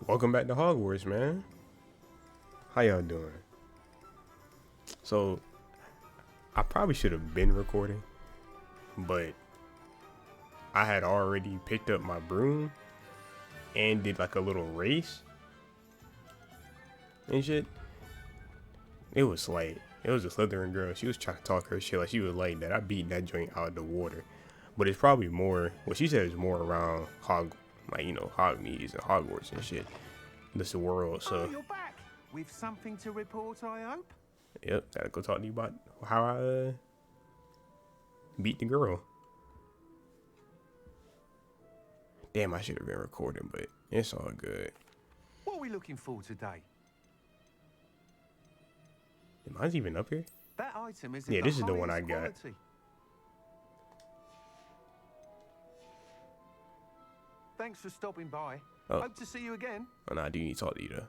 Welcome back to Hogwarts, man. How y'all doing? So, I probably should have been recording, but I had already picked up my broom and did like a little race and shit. It was like, it was a Slytherin girl. She was trying to talk her shit like she was like that. I beat that joint out of the water. But it's probably more, what she said is more around Hogmeads and Hogwarts and shit. This world, so. Oh, you're back with something to report, I hope. Yep, gotta go talk to you about how I beat the girl. Damn, I should have been recording, but it's all good. What are we looking for today? Mine's even up here? That item is Yeah, this is the one I got. Quality. Thanks for stopping by. Oh. Hope to see you again. Oh, no, I do need to talk to you though.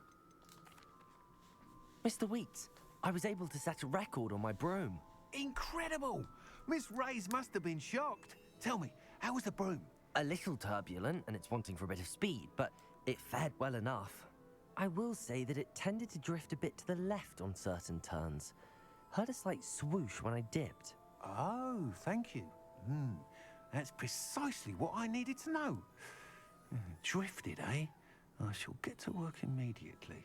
Mr. Weeks, I was able to set a record on my broom. Incredible! Miss Reyes must have been shocked. Tell me, how was the broom? A little turbulent and it's wanting for a bit of speed, but it fared well enough. I will say that it tended to drift a bit to the left on certain turns. Heard a slight swoosh when I dipped. Oh, thank you. That's precisely what I needed to know. Drifted, eh? I shall get to work immediately.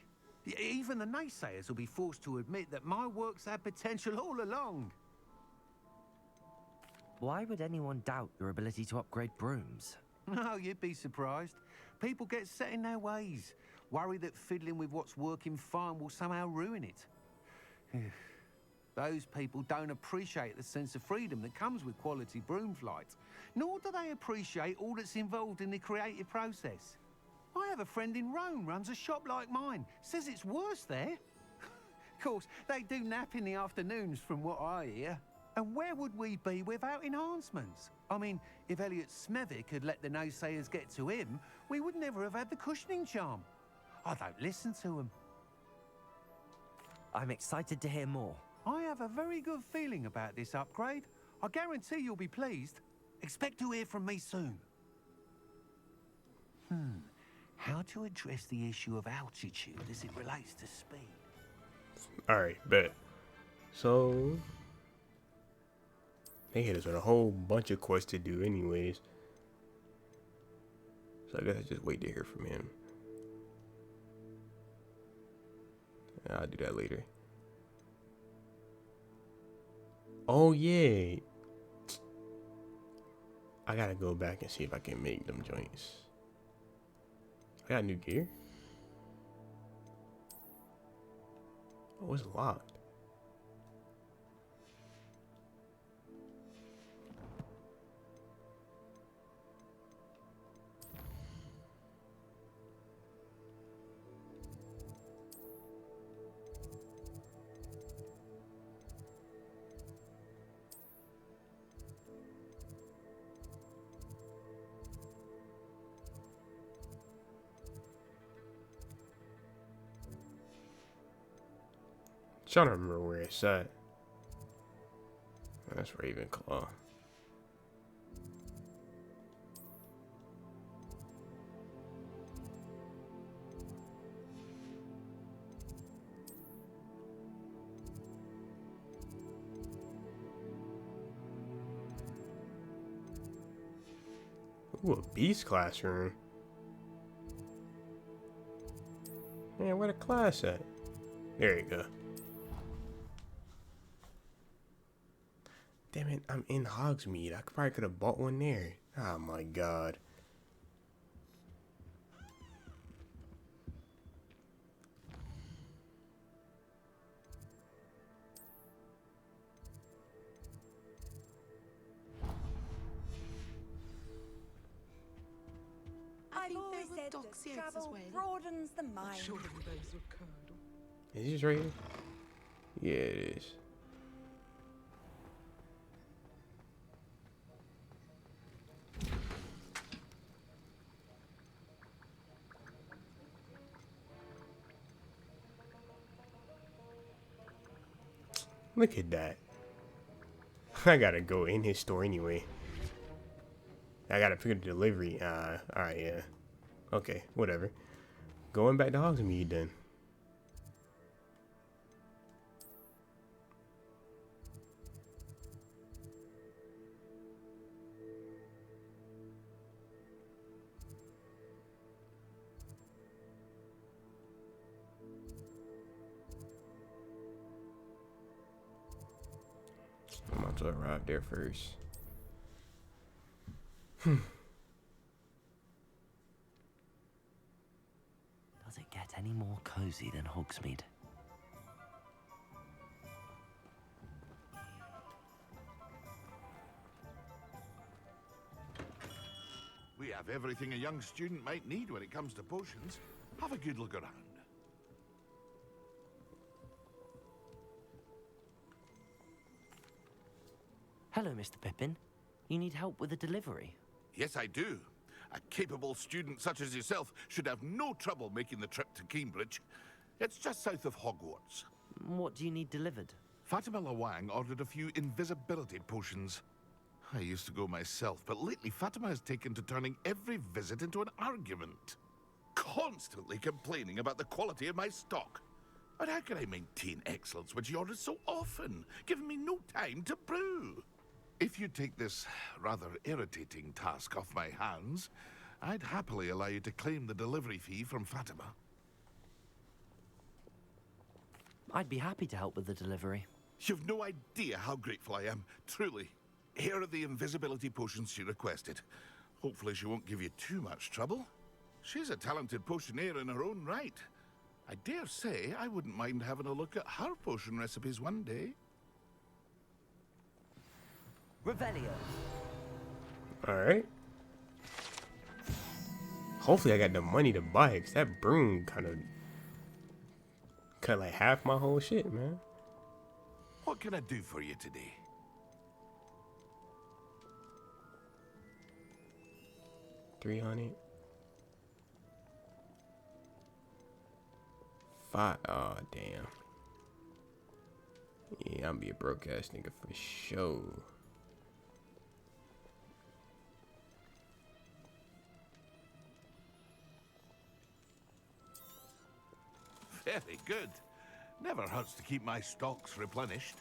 Even the naysayers will be forced to admit that my work's had potential all along. Why would anyone doubt your ability to upgrade brooms? No, you'd be surprised. People get set in their ways, worry that fiddling with what's working fine will somehow ruin it. Those people don't appreciate the sense of freedom that comes with quality broom flight, nor do they appreciate all that's involved in the creative process. I have a friend in Rome runs a shop like mine, says it's worse there. Of course, they do nap in the afternoons from what I hear. And where would we be without enhancements? I mean, if Elliot Smethwick had let the naysayers get to him, we would never have had the cushioning charm. I don't listen to them. I'm excited to hear more. I have a very good feeling about this upgrade. I guarantee you'll be pleased. Expect to hear from me soon. How to address the issue of altitude as it relates to speed? Alright, bet. So, they hit us with a whole bunch of quests to do anyways. So I guess I just wait to hear from him. I'll do that later. Oh yeah, I gotta go back and see if I can make them joints. I got new gear. Oh, it's locked. Trying to remember where it's at. That's Ravenclaw. Ooh, a beast classroom. Man, where the class at? There you go. Damn it, I'm in Hogsmeade. I probably could have bought one there. Oh my god. I've always said that travel broadens the mind. Is this right here? Yeah, it is. Look at that. I gotta go in his store anyway. I gotta pick up the delivery. Alright, yeah. Okay, whatever. Going back to Hogsmeade then. I'm about to arrive there first. Does it get any more cozy than Hogsmeade? We have everything a young student might need when it comes to potions. Have a good look around. Hello, Mr. Pippin. You need help with a delivery? Yes, I do. A capable student such as yourself should have no trouble making the trip to Cambridge. It's just south of Hogwarts. What do you need delivered? Fatima Lawang ordered a few invisibility potions. I used to go myself, but lately Fatima has taken to turning every visit into an argument. Constantly complaining about the quality of my stock. But how can I maintain excellence when she orders so often, giving me no time to brew? If you take this rather irritating task off my hands, I'd happily allow you to claim the delivery fee from Fatima. I'd be happy to help with the delivery. You've no idea how grateful I am, truly. Here are the invisibility potions she requested. Hopefully she won't give you too much trouble. She's a talented potioneer in her own right. I dare say I wouldn't mind having a look at her potion recipes one day. Revelio. Alright. Hopefully I got the money to buy it, 'cause that broom kind of cut like half my whole shit, man. What can I do for you today? $300. 5. Oh damn. Yeah, I'm be a broke ass nigga for sure. Very good. Never hurts to keep my stocks replenished.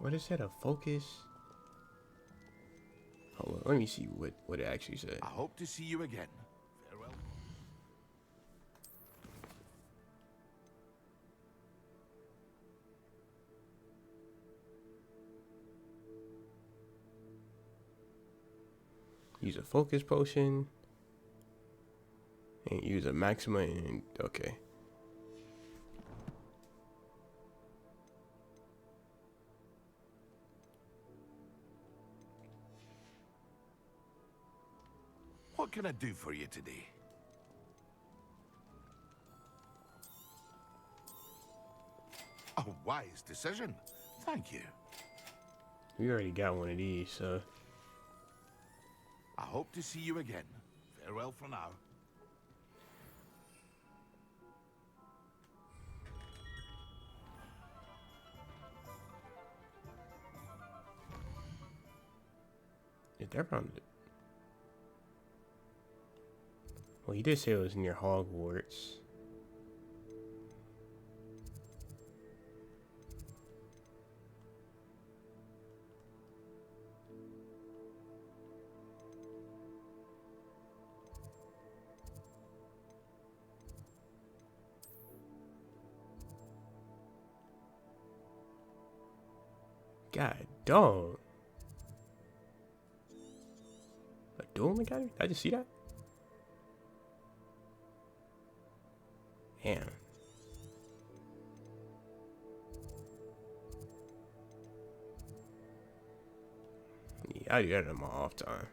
What is that? A focus? Hold on, let me see what it actually said. I hope to see you again. Farewell. Use a focus potion. And use a maxima and okay. What can I do for you today? A wise decision. Thank you. We already got one of these, so I hope to see you again. Farewell for now. is that around it? Well, he did say it was near Hogwarts. God dog. A dual mechanic? Did I just see that? Damn. Yeah, I do that in my off time.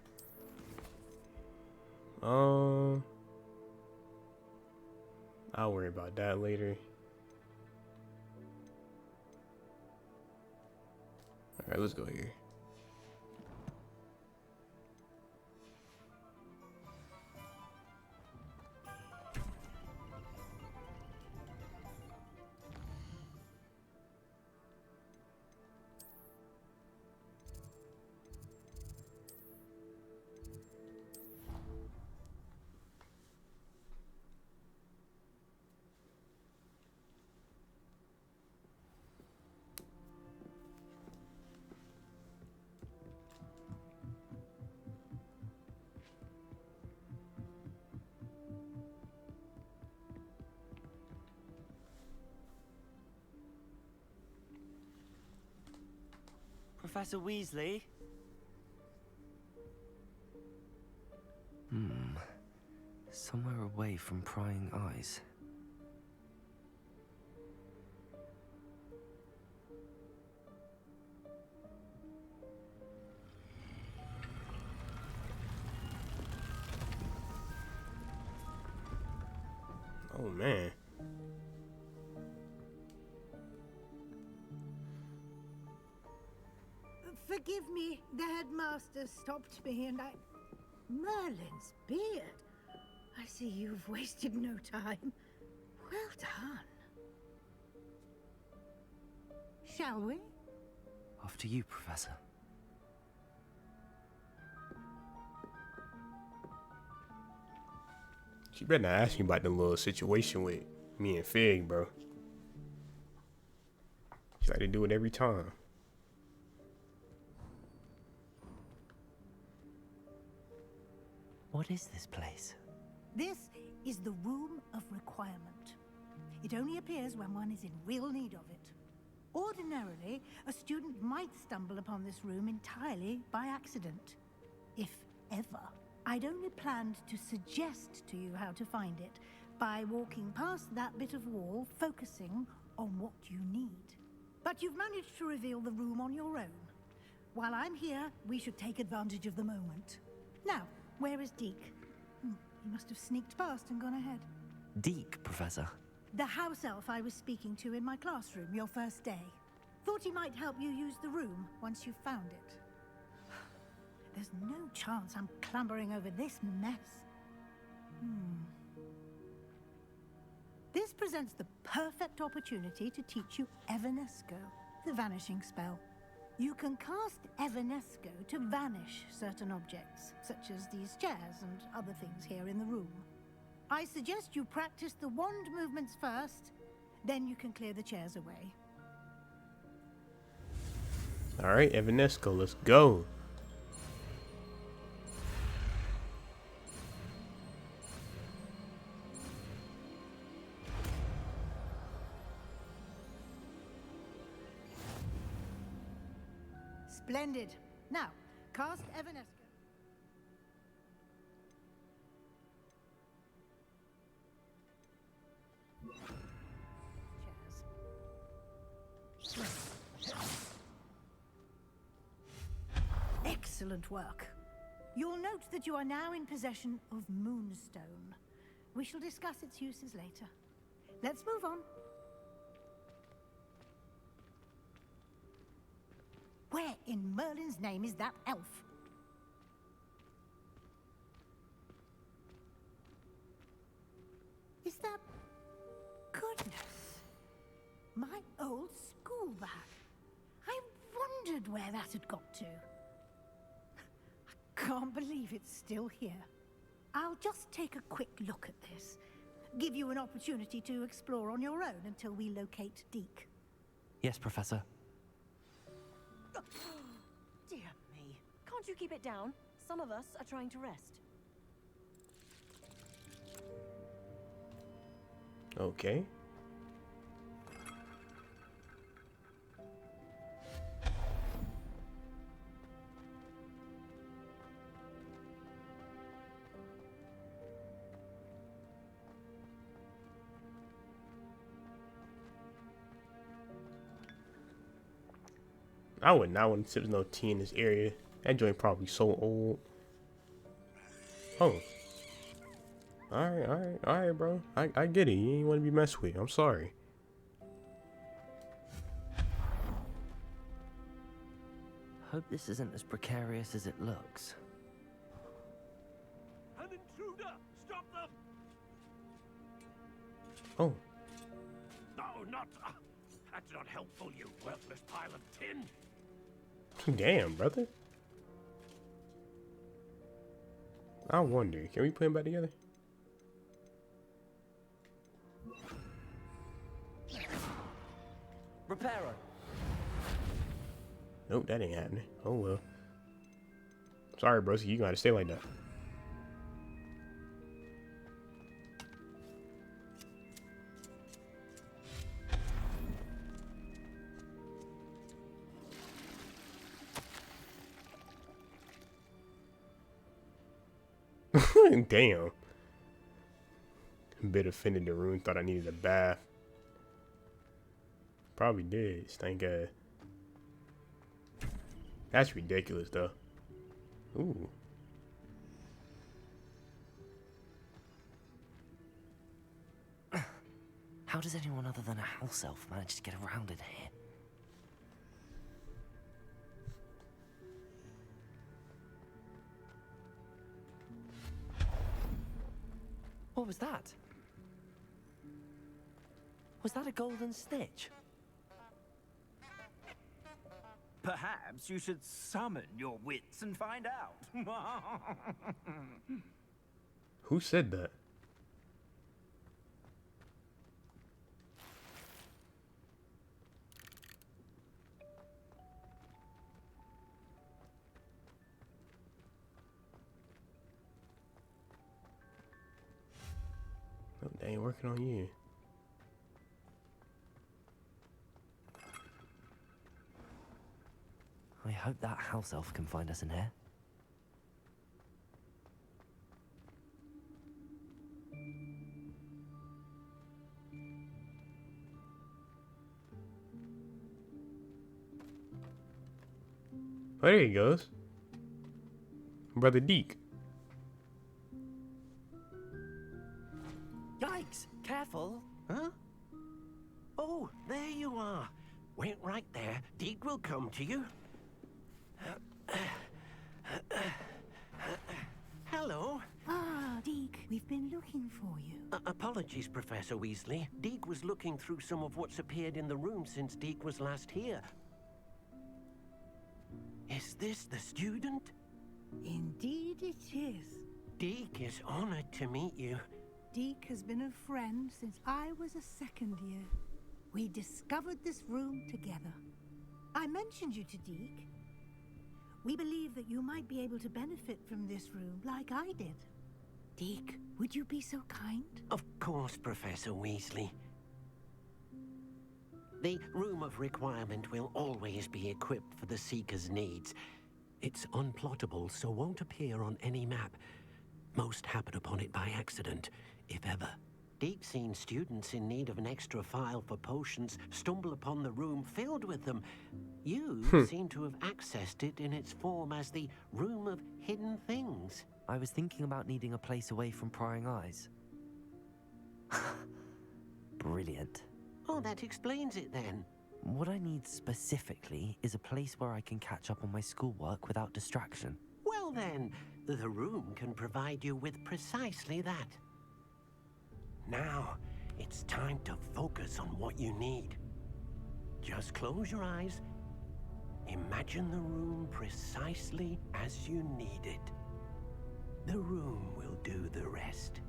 I'll worry about that later. Alright, let's go here. Professor Weasley? Somewhere away from prying eyes. Oh man. Forgive me, the headmaster stopped me and I... Merlin's beard. I see you've wasted no time. Well done. Shall we? After you, Professor. She better not ask me about the little situation with me and Fig, bro. She like to do it every time. What is this place? This is the Room of Requirement. It only appears when one is in real need of it. Ordinarily, a student might stumble upon this room entirely by accident. If ever. I'd only planned to suggest to you how to find it by walking past that bit of wall, focusing on what you need. But you've managed to reveal the room on your own. While I'm here, we should take advantage of the moment. Now, where is Deke? He must have sneaked past and gone ahead. Deke, Professor. The house elf I was speaking to in my classroom your first day. Thought he might help you use the room once you've found it. There's no chance I'm clambering over this mess. This presents the perfect opportunity to teach you Evanesco, the vanishing spell. You can cast Evanesco to vanish certain objects, such as these chairs and other things here in the room. I suggest you practice the wand movements first, then you can clear the chairs away. All right, Evanesco, let's go. Splendid. Now, cast Evanesco. Excellent work. You'll note that you are now in possession of Moonstone. We shall discuss its uses later. Let's move on. Where in Merlin's name is that elf? Is that... Goodness. My old school bag. I wondered where that had got to. I can't believe it's still here. I'll just take a quick look at this. Give you an opportunity to explore on your own until we locate Deke. Yes, Professor. Dear me. Can't you keep it down? Some of us are trying to rest. Okay. I would not want to sit with no tea in this area. That joint probably so old. Oh. Alright, bro. I get it. You ain't want to be messed with. I'm sorry. Hope this isn't as precarious as it looks. An intruder! Stop them! Oh. No, not... that's not helpful, you worthless pile of tin! Damn, brother. I wonder, can we put him back together? Reparo. Nope, that ain't happening. Oh well. Sorry, bro. You gotta stay like that. Damn. A bit offended the room, thought I needed a bath. Probably did. Stank ass. That's ridiculous, though. Ooh. How does anyone other than a house elf manage to get around in here? What was that? Was that a golden snitch? Perhaps you should summon your wits and find out. Who said that? Oh, they ain't working on you. I hope that house elf can find us in here. Oh, there he goes. Brother Deke. Yikes! Careful! Huh? Oh, there you are. Wait right there. Deke will come to you. Hello. Ah, Deke, we've been looking for you. Apologies, Professor Weasley. Deke was looking through some of what's appeared in the room since Deke was last here. Is this the student? Indeed it is. Deke is honored to meet you. Deke has been a friend since I was a second year. We discovered this room together. I mentioned you to Deke. We believe that you might be able to benefit from this room like I did. Deke, would you be so kind? Of course, Professor Weasley. The Room of Requirement will always be equipped for the Seeker's needs. It's unplottable, so won't appear on any map. Most happen upon it by accident, if ever. Deke's seen students in need of an extra file for potions stumble upon the room filled with them. You seem to have accessed it in its form as the Room of Hidden Things. I was thinking about needing a place away from prying eyes. Brilliant. Oh, that explains it then. What I need specifically is a place where I can catch up on my schoolwork without distraction. Well then, the room can provide you with precisely that. Now, it's time to focus on what you need. Just close your eyes. Imagine the room precisely as you need it. The room will do the rest.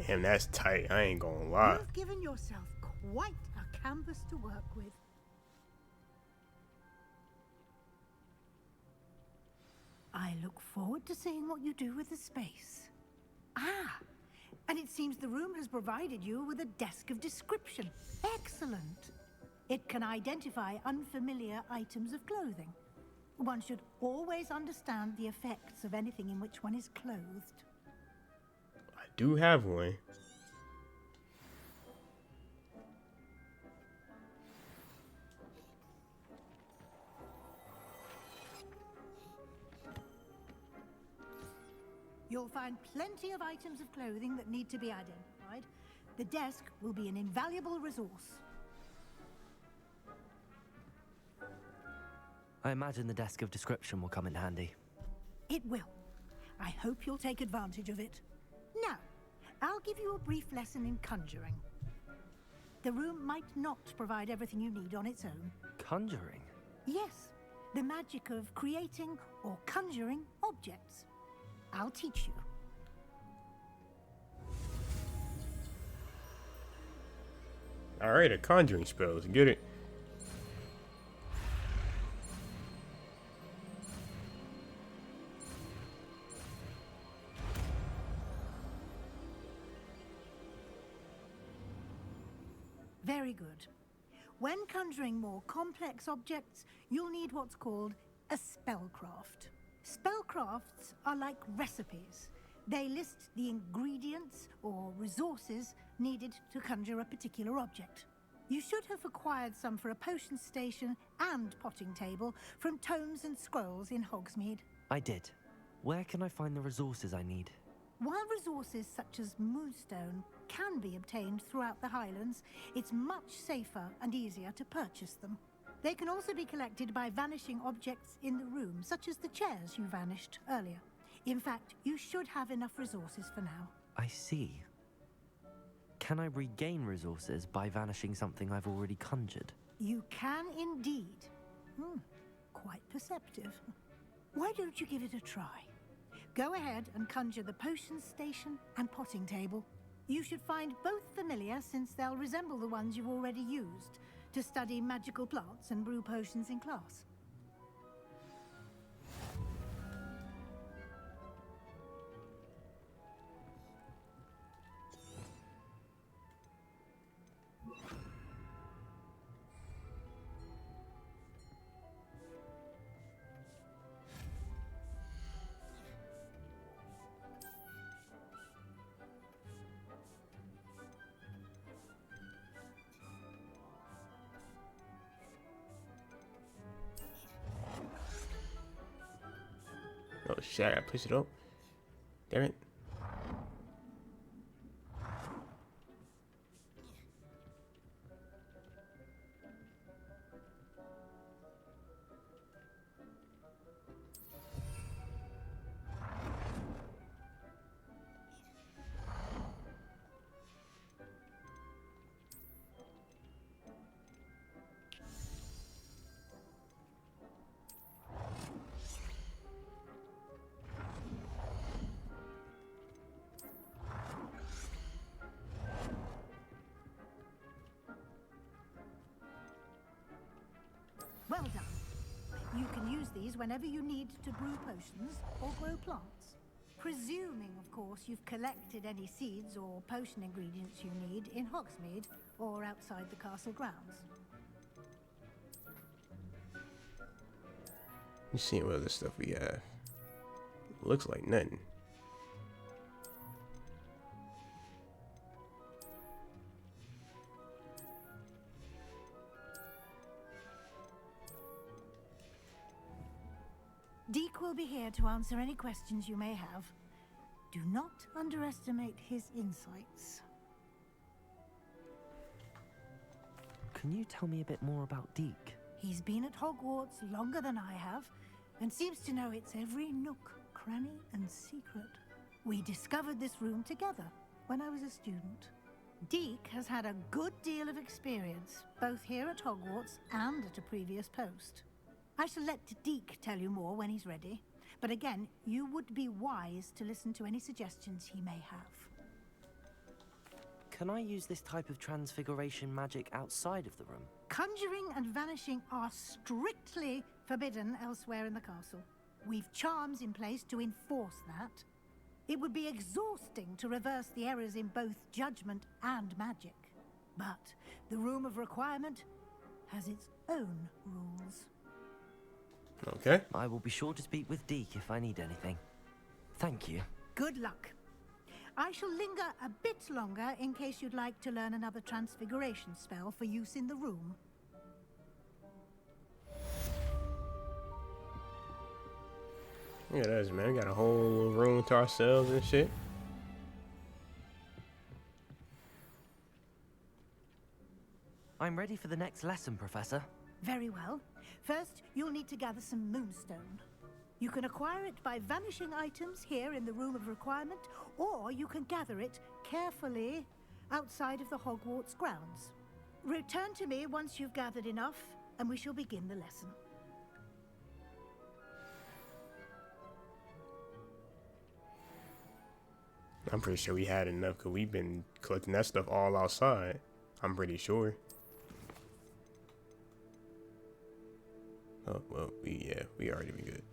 Damn, that's tight. I ain't gonna lie. You've given yourself quite a canvas to work with. I look forward to seeing what you do with the space. Ah, and it seems the room has provided you with a desk of description. Excellent. It can identify unfamiliar items of clothing. One should always understand the effects of anything in which one is clothed. I do have one. You'll find plenty of items of clothing that need to be identified. The desk will be an invaluable resource. I imagine the desk of description will come in handy. It will. I hope you'll take advantage of it. Now, I'll give you a brief lesson in conjuring. The room might not provide everything you need on its own. Conjuring? Yes, the magic of creating or conjuring objects. I'll teach you. Alright, a conjuring spell. Let's get it. Very good. When conjuring more complex objects, you'll need what's called a spellcraft. Spellcrafts are like recipes. They list the ingredients or resources needed to conjure a particular object. You should have acquired some for a potion station and potting table from tomes and scrolls in Hogsmeade. I did. Where can I find the resources I need? While resources such as moonstone can be obtained throughout the Highlands, it's much safer and easier to purchase them. They can also be collected by vanishing objects in the room, such as the chairs you vanished earlier. In fact, you should have enough resources for now. I see. Can I regain resources by vanishing something I've already conjured? You can indeed. Quite perceptive. Why don't you give it a try? Go ahead and conjure the potion station and potting table. You should find both familiar, since they'll resemble the ones you've already used to study magical plants and brew potions in class. Oh shit, I gotta push it up. Damn it. Well done. You can use these whenever you need to brew potions or grow plants. Presuming, of course, you've collected any seeds or potion ingredients you need in Hogsmeade or outside the castle grounds. You see what other stuff we have. Looks like nothing. Deke will be here to answer any questions you may have. Do not underestimate his insights. Can you tell me a bit more about Deke? He's been at Hogwarts longer than I have, and seems to know its every nook, cranny, and secret. We discovered this room together when I was a student. Deke has had a good deal of experience, both here at Hogwarts and at a previous post. I shall let Deke tell you more when he's ready, but again, you would be wise to listen to any suggestions he may have. Can I use this type of transfiguration magic outside of the room? Conjuring and vanishing are strictly forbidden elsewhere in the castle. We've charms in place to enforce that. It would be exhausting to reverse the errors in both judgment and magic. But the Room of Requirement has its own rules. Okay. I will be sure to speak with Deke if I need anything. Thank you. Good luck. I shall linger a bit longer in case you'd like to learn another transfiguration spell for use in the room. Look at us, man. We got a whole room to ourselves and shit. I'm ready for the next lesson, Professor. Very well. First, you'll need to gather some moonstone. You can acquire it by vanishing items here in the Room of Requirement, or you can gather it carefully outside of the Hogwarts grounds. Return to me once you've gathered enough, and we shall begin the lesson. I'm pretty sure we had enough because we've been collecting that stuff all outside. I'm pretty sure. Oh, well, we already been good.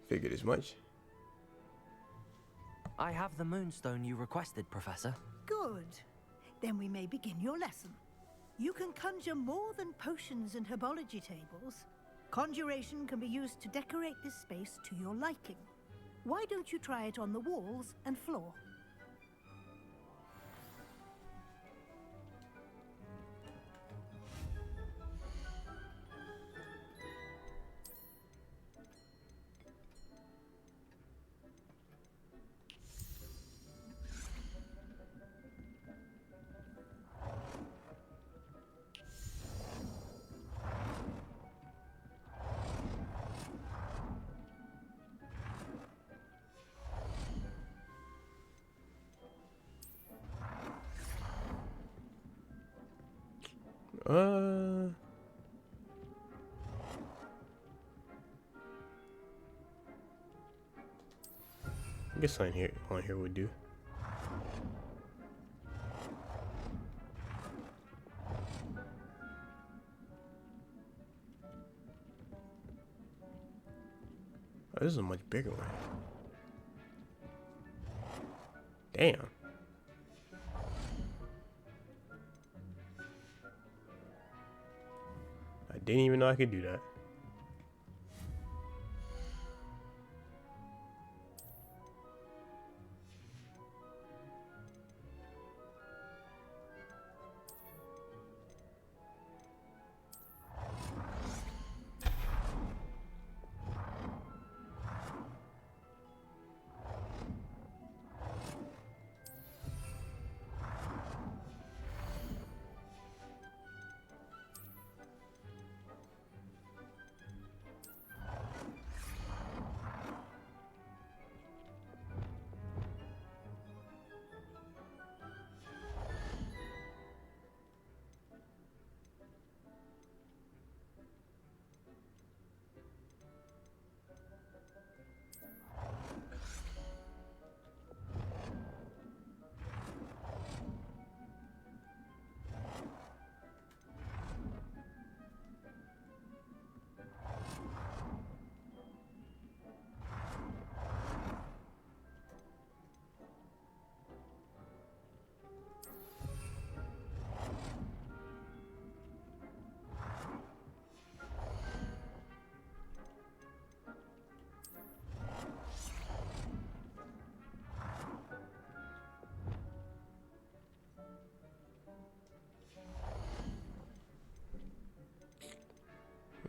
Figured as much. I have the moonstone you requested, Professor. Good. Then we may begin your lesson. You can conjure more than potions and herbology tables. Conjuration can be used to decorate this space to your liking. Why don't you try it on the walls and floor? I guess on here would do. Oh, this is a much bigger one. Damn. I didn't even know I could do that.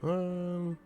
Um,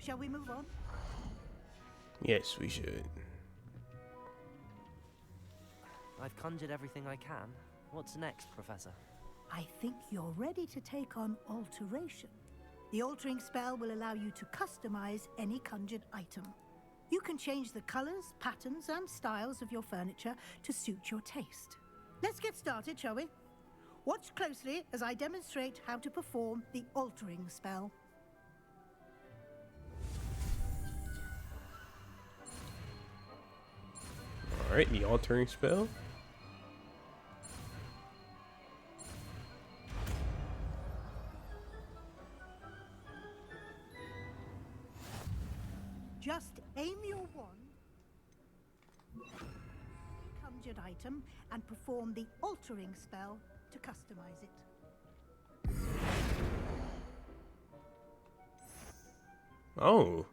Shall we move on? Yes, we should. I've conjured everything I can. What's next, Professor? I think you're ready to take on alteration. The altering spell will allow you to customize any conjured item. You can change the colors, patterns, and styles of your furniture to suit your taste. Let's get started, shall we? Watch closely as I demonstrate how to perform the altering spell. Alright, the altering spell. Just aim your wand, conjured item, and perform the altering spell to customize it. Oh.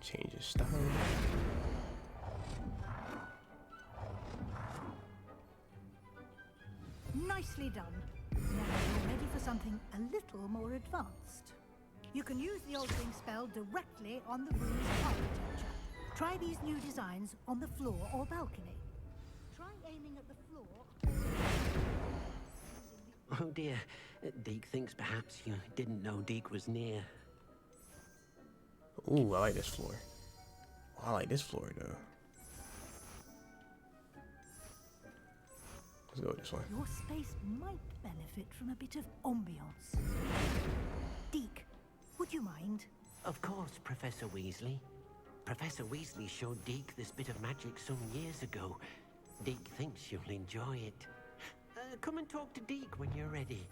Change his style. Nicely done. Now you're ready for something a little more advanced. You can use the altering spell directly on the room's architecture. Try these new designs on the floor or balcony. Try aiming at the floor. Oh dear. Deke thinks perhaps you didn't know Deke was near. Ooh, I like this floor. Oh, I like this floor though. Let's go with this one. Your space might benefit from a bit of ambiance. Deke, would you mind? Of course, Professor Weasley. Professor Weasley showed Deke this bit of magic some years ago. Deke thinks you'll enjoy it. Come and talk to Deke when you're ready.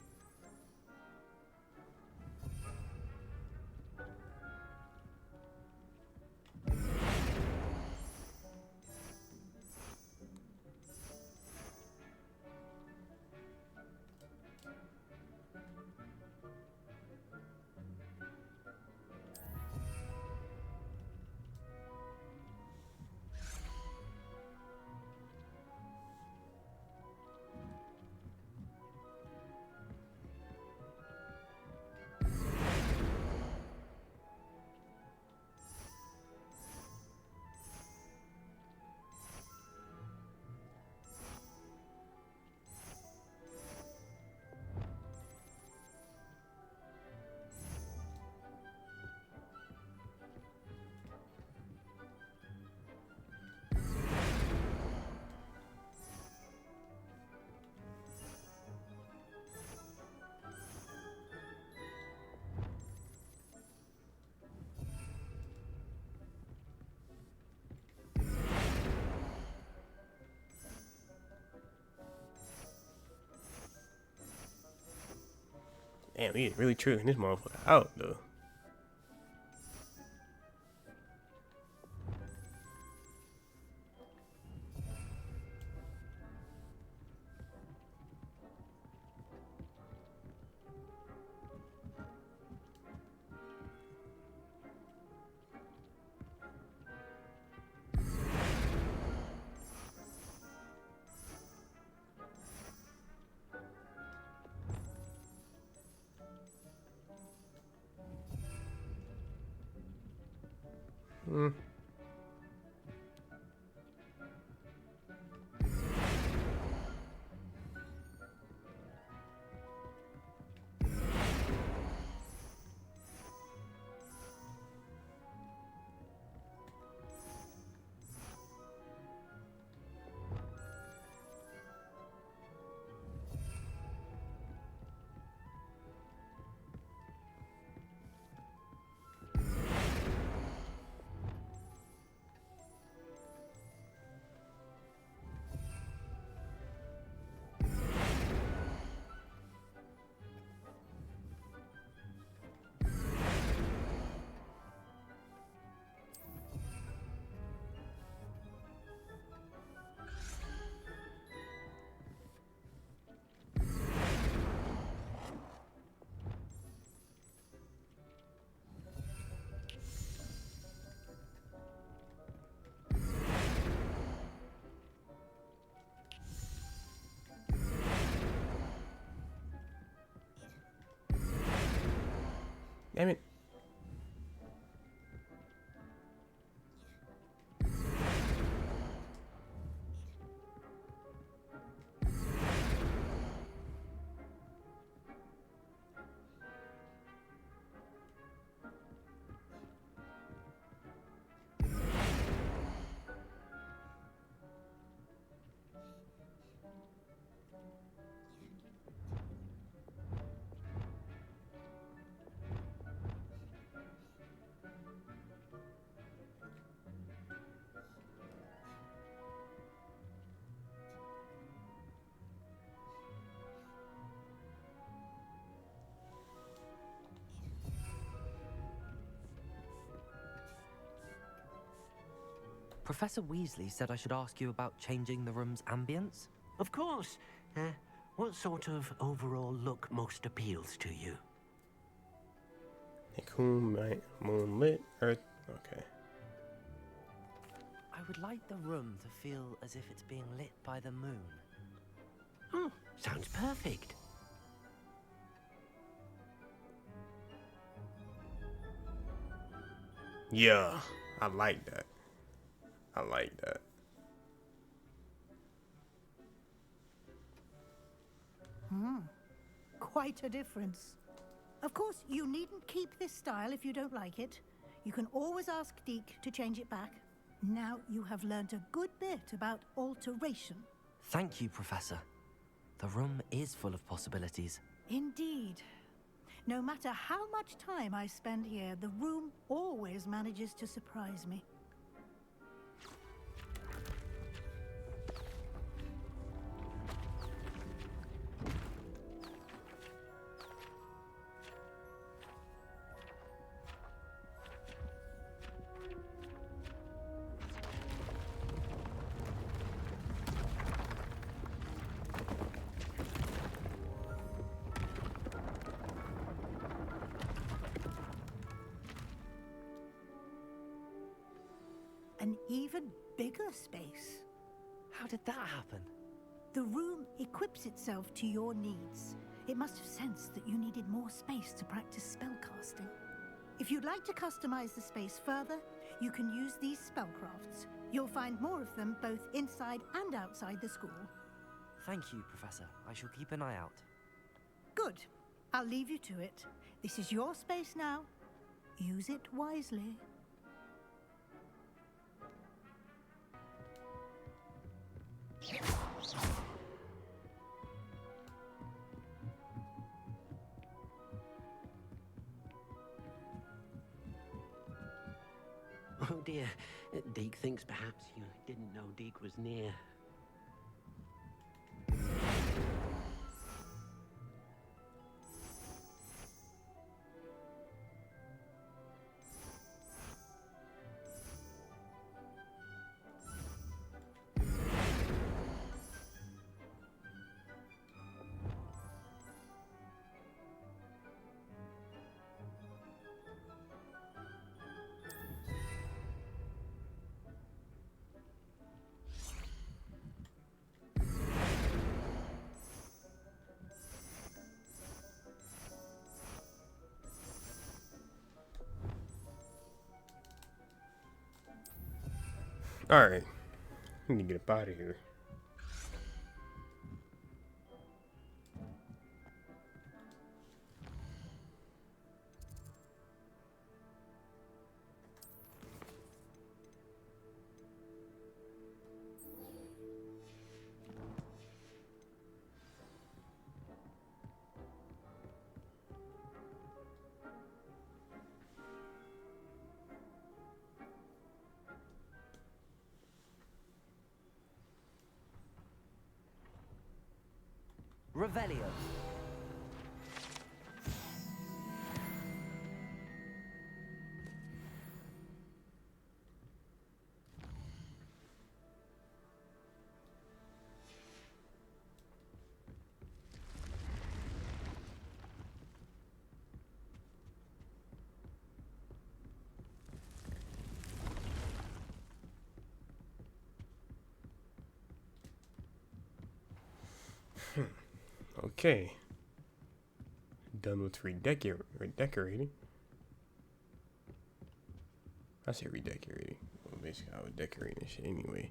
Damn, he is really tripping this motherfucker out though. Damn it. Professor Weasley said I should ask you about changing the room's ambience. Of course. What sort of overall look most appeals to you? A cool night, moonlit earth. Okay. I would like the room to feel as if it's being lit by the moon. Oh, sounds perfect. Yeah, I like that. I like that. Quite a difference. Of course, you needn't keep this style if you don't like it. You can always ask Deke to change it back. Now you have learned a good bit about alteration. Thank you, Professor. The room is full of possibilities. Indeed. No matter how much time I spend here, the room always manages to surprise me. An even bigger space. How did that happen? The room equips itself to your needs. It must have sensed that you needed more space to practice spellcasting. If you'd like to customize the space further, you can use these spellcrafts. You'll find more of them both inside and outside the school. Thank you, Professor. I shall keep an eye out. Good. I'll leave you to it. This is your space now. Use it wisely. Oh dear. Deke thinks perhaps you didn't know Deke was near. Alright. We need to get up out of here. Revelio. Okay. Done with redecorating. I say redecorating. Well, basically, I was decorating shit anyway.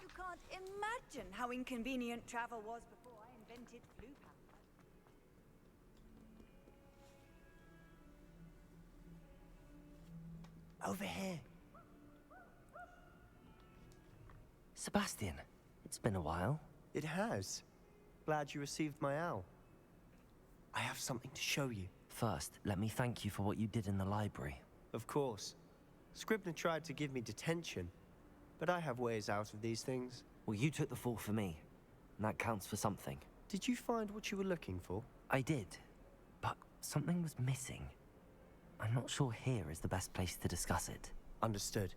You can't imagine how inconvenient travel was before I invented flu pamphlet. Over here. Sebastian, it's been a while. It has. Glad you received my owl. I have something to show you. First, let me thank you for what you did in the library. Of course. Scribner tried to give me detention, but I have ways out of these things. Well, you took the fall for me, and that counts for something. Did you find what you were looking for? I did, but something was missing. I'm not sure here is the best place to discuss it. Understood.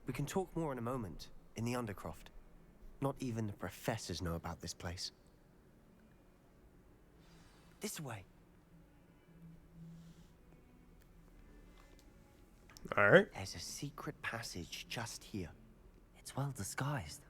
We can talk more in a moment, in the Undercroft. Not even the professors know about this place. This way. All right. There's a secret passage just here. It's well disguised.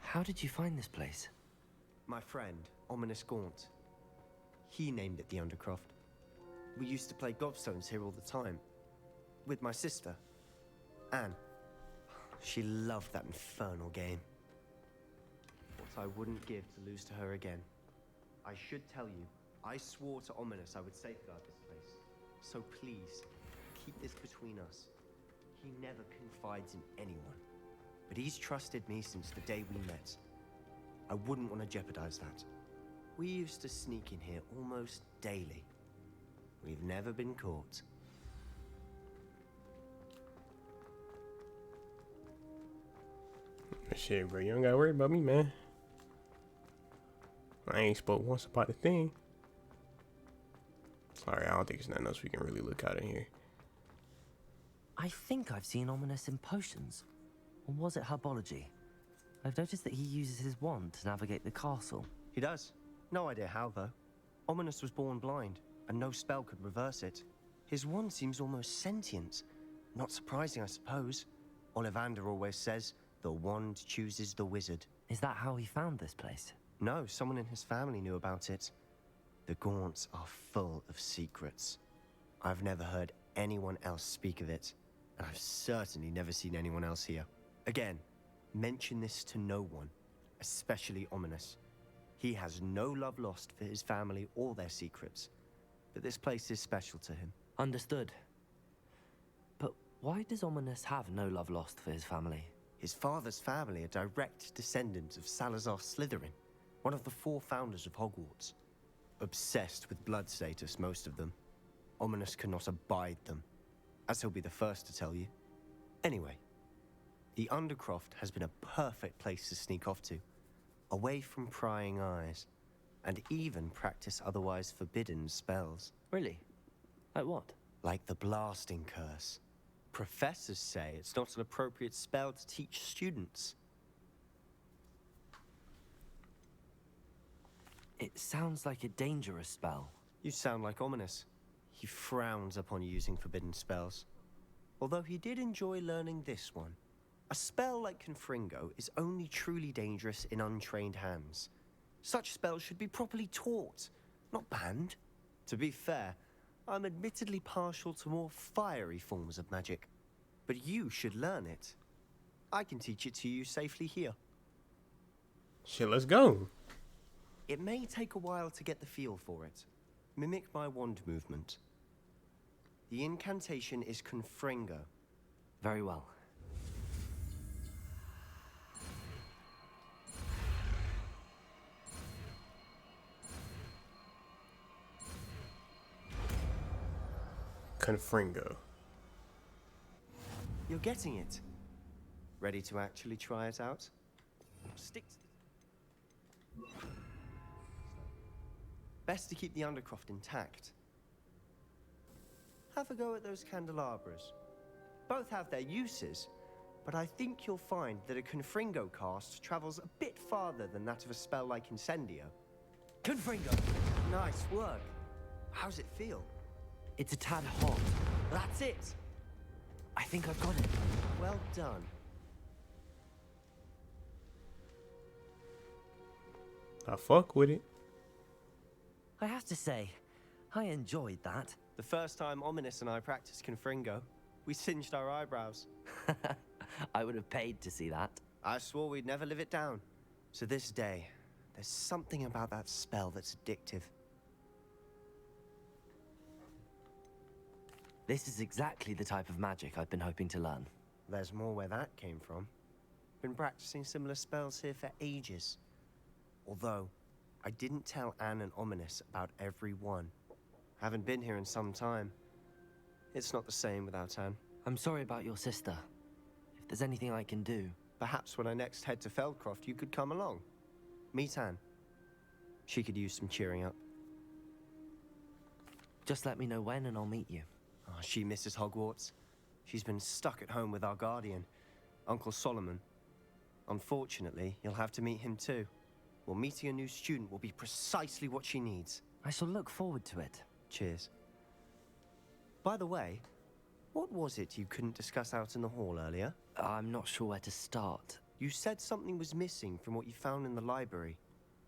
How did you find this place? My friend, Ominous Gaunt. He named it the Undercroft. We used to play gobstones here all the time. With my sister, Anne. She loved that infernal game. What I wouldn't give to lose to her again. I should tell you, I swore to Ominous I would safeguard this place. So please, keep this between us. He never confides in anyone. But he's trusted me since the day we met. I wouldn't want to jeopardize that. We used to sneak in here almost daily. We've never been caught. Shit, bro, you don't gotta worry about me, man. I ain't spoke once about the thing. Alright, I don't think there's nothing else we can really look out in here. I think I've seen Ominous in potions. Or was it herbology? I've noticed that he uses his wand to navigate the castle. He does. No idea how, though. Ominous was born blind, and no spell could reverse it. His wand seems almost sentient. Not surprising, I suppose. Ollivander always says, the wand chooses the wizard. Is that how he found this place? No, someone in his family knew about it. The Gaunts are full of secrets. I've never heard anyone else speak of it, and I've certainly never seen anyone else here. Again, mention this to no one, especially Ominous. He has no love lost for his family or their secrets, but this place is special to him. Understood. But why does Ominous have no love lost for his family? His father's family are direct descendants of Salazar Slytherin, one of the 4 founders of Hogwarts. Obsessed with blood status, most of them. Ominous cannot abide them, as he'll be the first to tell you. Anyway, the Undercroft has been a perfect place to sneak off to, away from prying eyes, and even practice otherwise forbidden spells. Really? Like what? Like the Blasting Curse. Professors say it's not an appropriate spell to teach students. It sounds like a dangerous spell. You sound like Ominous. He frowns upon using forbidden spells. Although he did enjoy learning this one. A spell like Confringo is only truly dangerous in untrained hands. Such spells should be properly taught, not banned. To be fair, I'm admittedly partial to more fiery forms of magic. But you should learn it. I can teach it to you safely here. Shit, let's go. It may take a while to get the feel for it, Mimic my wand movement. The incantation is Confringo. Very well. Confringo. You're getting it. Ready to actually try it out? Stick to... Best to keep the Undercroft intact. Have a go at those candelabras. Both have their uses, but I think you'll find that a Confringo cast travels a bit farther than that of a spell like Incendio. Confringo! Nice work. How's it feel? It's a tad hot. That's it. I think I've got it. Well done. I fuck with it. I have to say, I enjoyed that. The first time Ominous and I practiced Confringo, we singed our eyebrows. I would have paid to see that. I swore we'd never live it down. To this day, there's something about that spell that's addictive. This is exactly the type of magic I've been hoping to learn. There's more where that came from. Been practicing similar spells here for ages. Although, I didn't tell Anne and Ominous about every one. Haven't been here in some time. It's not the same without Anne. I'm sorry about your sister. If there's anything I can do... Perhaps when I next head to Feldcroft, you could come along. Meet Anne. She could use some cheering up. Just let me know when and I'll meet you. Oh, she misses Hogwarts. She's been stuck at home with our guardian, Uncle Solomon. Unfortunately, you'll have to meet him too. Well, meeting a new student will be precisely what she needs. I shall look forward to it. Cheers. By the way, what was it you couldn't discuss out in the hall earlier? I'm not sure where to start. You said something was missing from what you found in the library.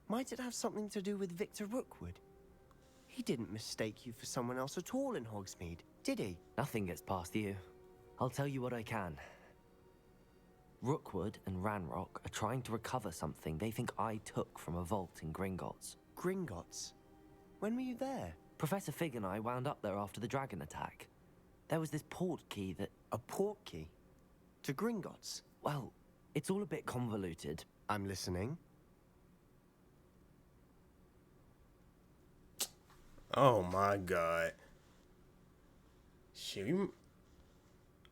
Might it have something to do with Victor Rookwood? He didn't mistake you for someone else at all in Hogsmeade, did he? Nothing gets past you. I'll tell you what I can. Rookwood and Ranrock are trying to recover something they think I took from a vault in Gringotts. Gringotts? When were you there? Professor Fig and I wound up there after the dragon attack. There was this port key that... A port key? To Gringotts? Well, it's all a bit convoluted. I'm listening. Oh my god. Shit,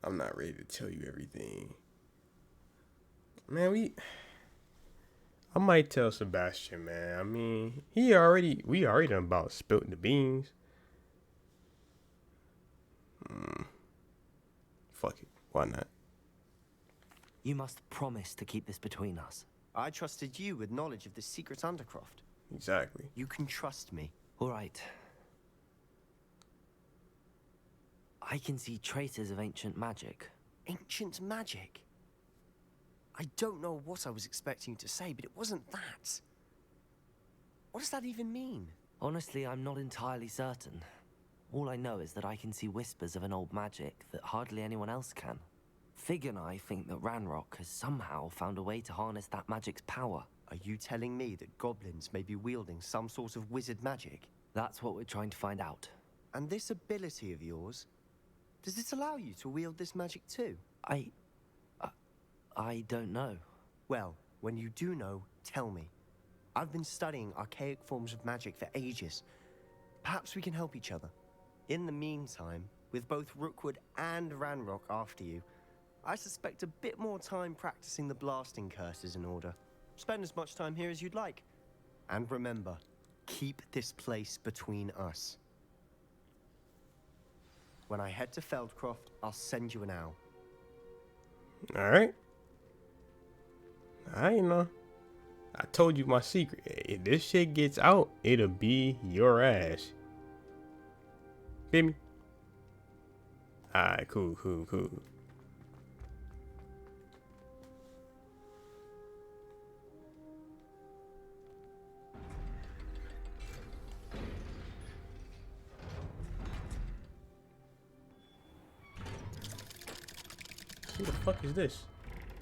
I'm not ready to tell you everything. Man, I might tell Sebastian, man. I mean, we already done about spilt the beans. Fuck it. Why not? You must promise to keep this between us. I trusted you with knowledge of the secret Undercroft. Exactly. You can trust me. All right. I can see traces of ancient magic. Ancient magic? I don't know what I was expecting you to say, but it wasn't that. What does that even mean? Honestly, I'm not entirely certain. All I know is that I can see whispers of an old magic that hardly anyone else can. Fig and I think that Ranrock has somehow found a way to harness that magic's power. Are you telling me that goblins may be wielding some sort of wizard magic? That's what we're trying to find out. And this ability of yours, does it allow you to wield this magic too? I don't know. Well, when you do know, tell me. I've been studying archaic forms of magic for ages. Perhaps we can help each other. In the meantime, with both Rookwood and Ranrock after you, I suspect a bit more time practicing the blasting curses in order. Spend as much time here as you'd like. And remember, keep this place between us. When I head to Feldcroft, I'll send you an owl. Alright. You know. I told you my secret. If this shit gets out, it'll be your ass. Feel me? Alright, cool. Who the fuck is this?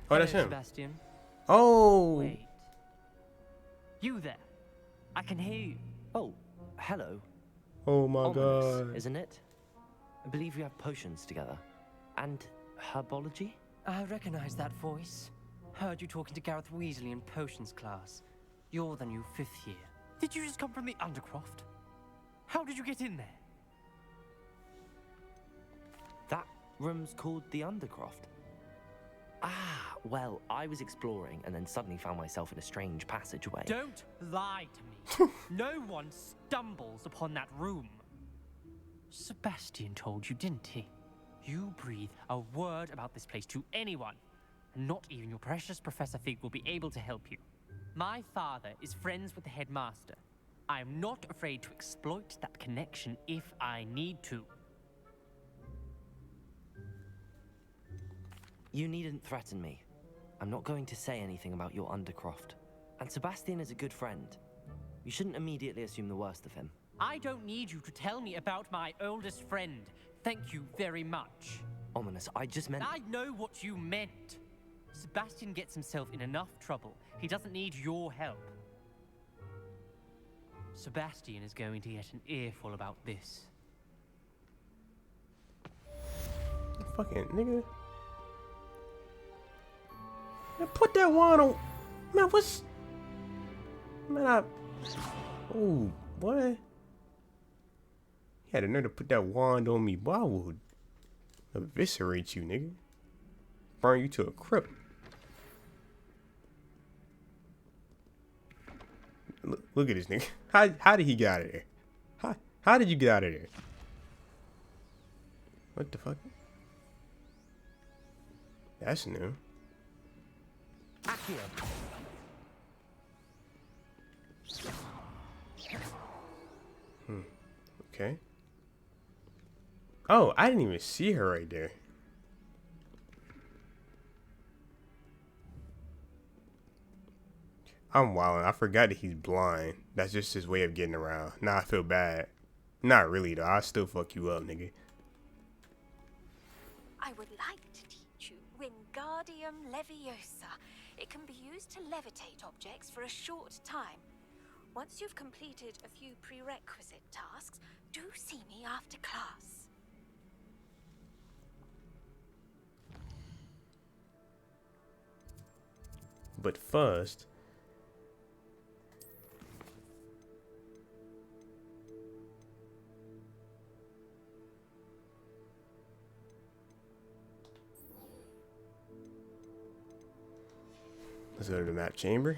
Oh, that's him. Sebastian. Oh. Wait. You there? I can hear you. Oh, hello. Oh my Ominous, god. isn't it? I believe we have potions together. And herbology? I recognize that voice. Heard you talking to Gareth Weasley in potions class. You're the new 5th year. Did you just come from the Undercroft? How did you get in there? That room's called the Undercroft. Ah, well, I was exploring and then suddenly found myself in a strange passageway. Don't lie to me. No one stumbles upon that room. Sebastian told you, didn't he? You breathe a word about this place to anyone, and not even your precious Professor Fig will be able to help you. My father is friends with the headmaster. I am not afraid to exploit that connection if I need to. You needn't threaten me. I'm not going to say anything about your Undercroft. And Sebastian is a good friend. You shouldn't immediately assume the worst of him. I don't need you to tell me about my oldest friend. Thank you very much. Ominous, I just meant... I know what you meant. Sebastian gets himself in enough trouble. He doesn't need your help. Sebastian is going to get an earful about this. Fucking nigga. Man, put that wand on. Man, what's... Man, Oh, boy. He had the nerve to put that wand on me. Boy, I would eviscerate you, nigga. Burn you to a crypt. Look at this nigga. How did he get out of there? How did you get out of there? What the fuck? That's new. Okay. Oh, I didn't even see her right there. I'm wildin'. I forgot that he's blind. That's just his way of getting around. Now I feel bad. Not really though. I'll still fuck you up, nigga. I would like to teach you Wingardium Leviosa. It can be used to levitate objects for a short time. Once you've completed a few prerequisite tasks, do see me after class. But first... let's go to the map chamber.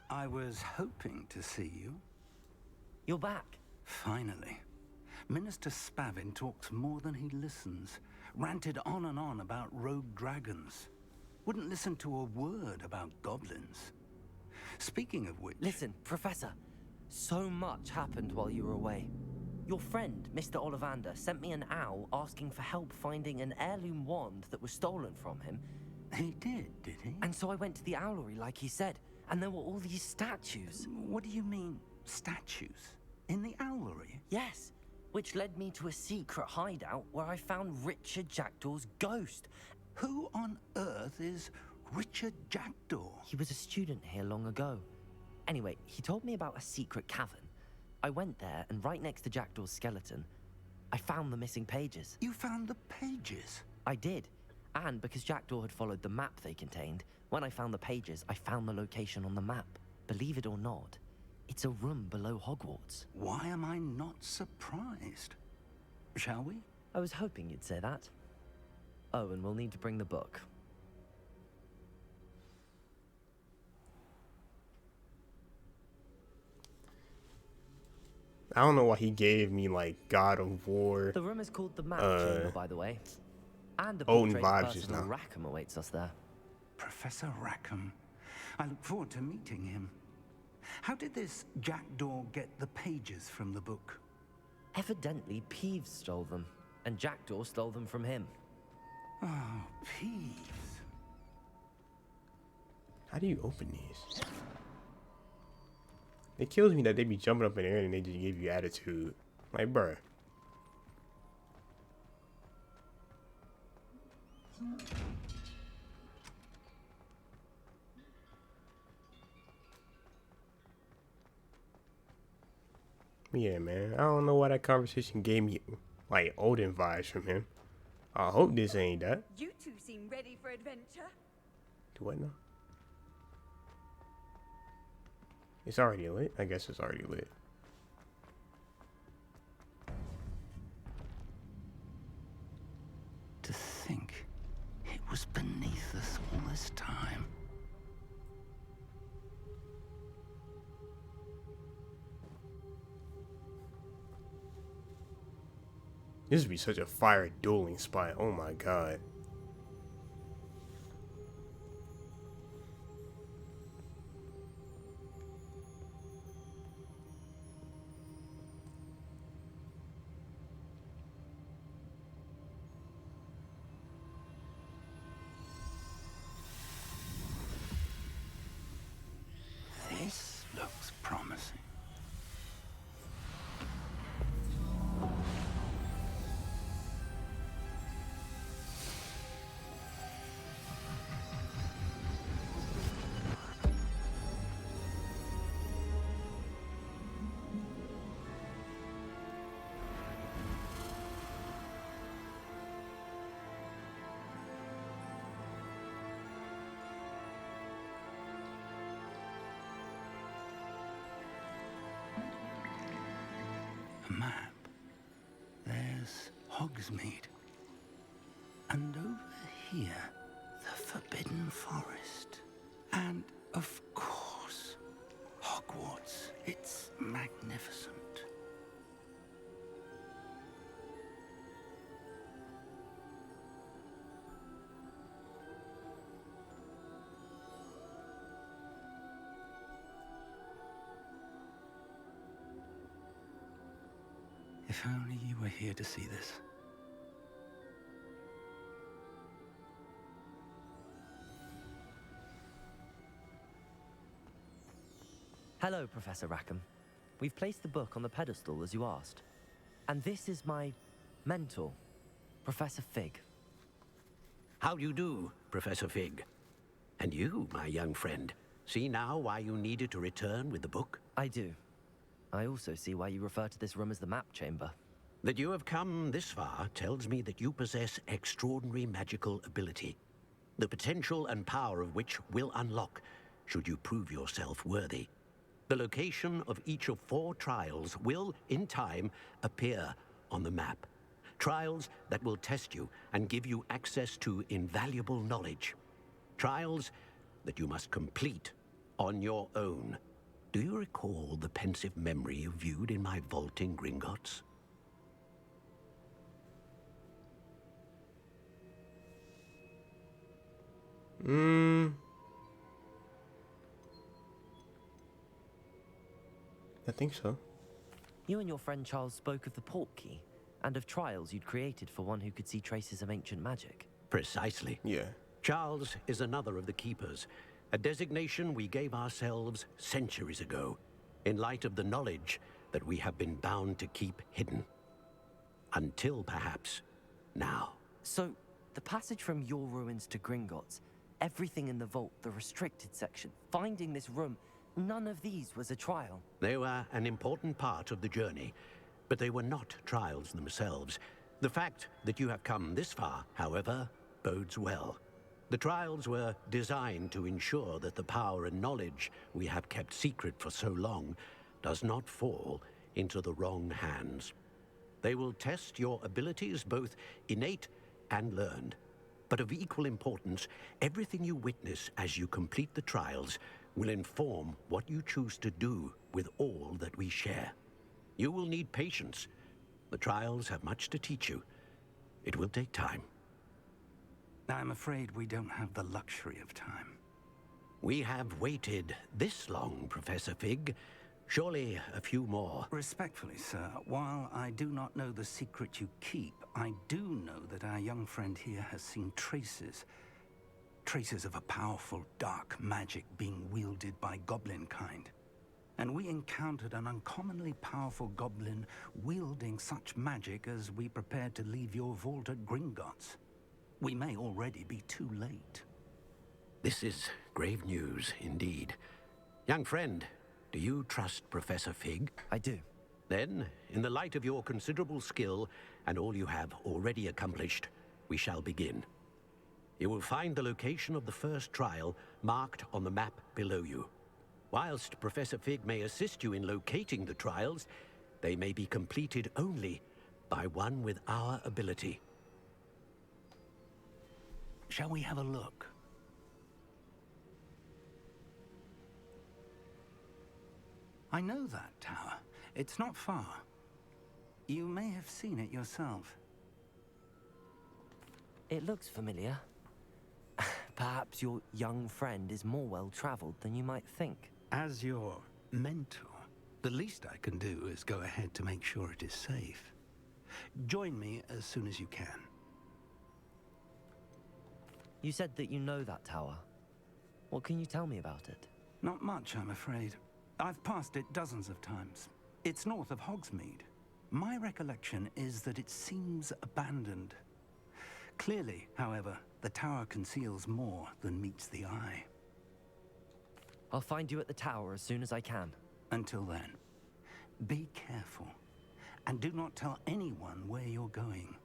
I was hoping to see you. You're back. Finally. Minister Spavin talks more than he listens. Ranted on and on about rogue dragons. Wouldn't listen to a word about goblins. Speaking of which... Listen, Professor. So much happened while you were away. Your friend, Mr. Ollivander, sent me an owl asking for help finding an heirloom wand that was stolen from him. He did he? And so I went to the owlery like he said. And there were all these statues. What do you mean, statues? In the owlery? Yes, which led me to a secret hideout where I found Richard Jackdaw's ghost. Who on earth is Richard Jackdaw? He was a student here long ago. Anyway, he told me about a secret cavern. I went there, and right next to Jackdaw's skeleton, I found the missing pages. You found the pages? I did. And because Jackdaw had followed the map they contained, when I found the pages, I found the location on the map. Believe it or not, it's a room below Hogwarts. Why am I not surprised? Shall we? I was hoping you'd say that. Oh, and we'll need to bring the book. I don't know why he gave me like God of War. The room is called the Map Chamber, by the way. And a Olden portrait vibes of just Percival now. Rackham awaits us there. Professor Rackham. I look forward to meeting him. How did this jackdaw get the pages from the book? Evidently, Peeves stole them, and Jackdaw stole them from him. Oh, Peeves. How do you open these? It kills me that they be jumping up in the air and they just give you attitude. Like, bruh. Yeah, man. I don't know why that conversation gave me, like, Odin vibes from him. I hope this ain't that. You two seem ready for adventure. Do what now? It's already lit? I guess it's already lit. To think it was beneath us all this time. This would be such a fire dueling spot. Oh my god. This looks promising. A map. There's Hogsmeade. And over here, the Forbidden Forest. And, of course, Hogwarts. It's magnificent. If only you were here to see this. Hello, Professor Rackham. We've placed the book on the pedestal as you asked. And this is my mentor, Professor Fig. How do you do, Professor Fig? And you, my young friend, see now why you needed to return with the book? I do. I also see why you refer to this room as the map chamber. That you have come this far tells me that you possess extraordinary magical ability, the potential and power of which will unlock should you prove yourself worthy. The location of each of 4 trials will, in time, appear on the map. Trials that will test you and give you access to invaluable knowledge. Trials that you must complete on your own. Do you recall the pensive memory you viewed in my vault in Gringotts? I think so. You and your friend Charles spoke of the portkey and of trials you'd created for one who could see traces of ancient magic. Precisely. Yeah. Charles is another of the Keepers, a designation we gave ourselves centuries ago, in light of the knowledge that we have been bound to keep hidden. Until, perhaps, now. So, the passage from your ruins to Gringotts, everything in the vault, the restricted section, finding this room, none of these was a trial. They were an important part of the journey, but they were not trials themselves. The fact that you have come this far, however, bodes well. The trials were designed to ensure that the power and knowledge we have kept secret for so long does not fall into the wrong hands. They will test your abilities, both innate and learned. But of equal importance, everything you witness as you complete the trials will inform what you choose to do with all that we share. You will need patience. The trials have much to teach you. It will take time. I'm afraid we don't have the luxury of time. We have waited this long, Professor Fig. Surely a few more. Respectfully, sir, while I do not know the secret you keep, I do know that our young friend here has seen traces. Traces of a powerful dark magic being wielded by goblin kind. And we encountered an uncommonly powerful goblin wielding such magic as we prepared to leave your vault at Gringotts. We may already be too late. This is grave news indeed. Young friend, do you trust Professor Fig? I do. Then, in the light of your considerable skill and all you have already accomplished, we shall begin. You will find the location of the first trial marked on the map below you. Whilst Professor Fig may assist you in locating the trials, they may be completed only by one with our ability. Shall we have a look? I know that tower. It's not far. You may have seen it yourself. It looks familiar. Perhaps your young friend is more well-traveled than you might think. As your mentor, the least I can do is go ahead to make sure it is safe. Join me as soon as you can. You said that you know that tower. What can you tell me about it? Not much, I'm afraid. I've passed it dozens of times. It's north of Hogsmeade. My recollection is that it seems abandoned. Clearly, however, the tower conceals more than meets the eye. I'll find you at the tower as soon as I can. Until then, be careful, and do not tell anyone where you're going.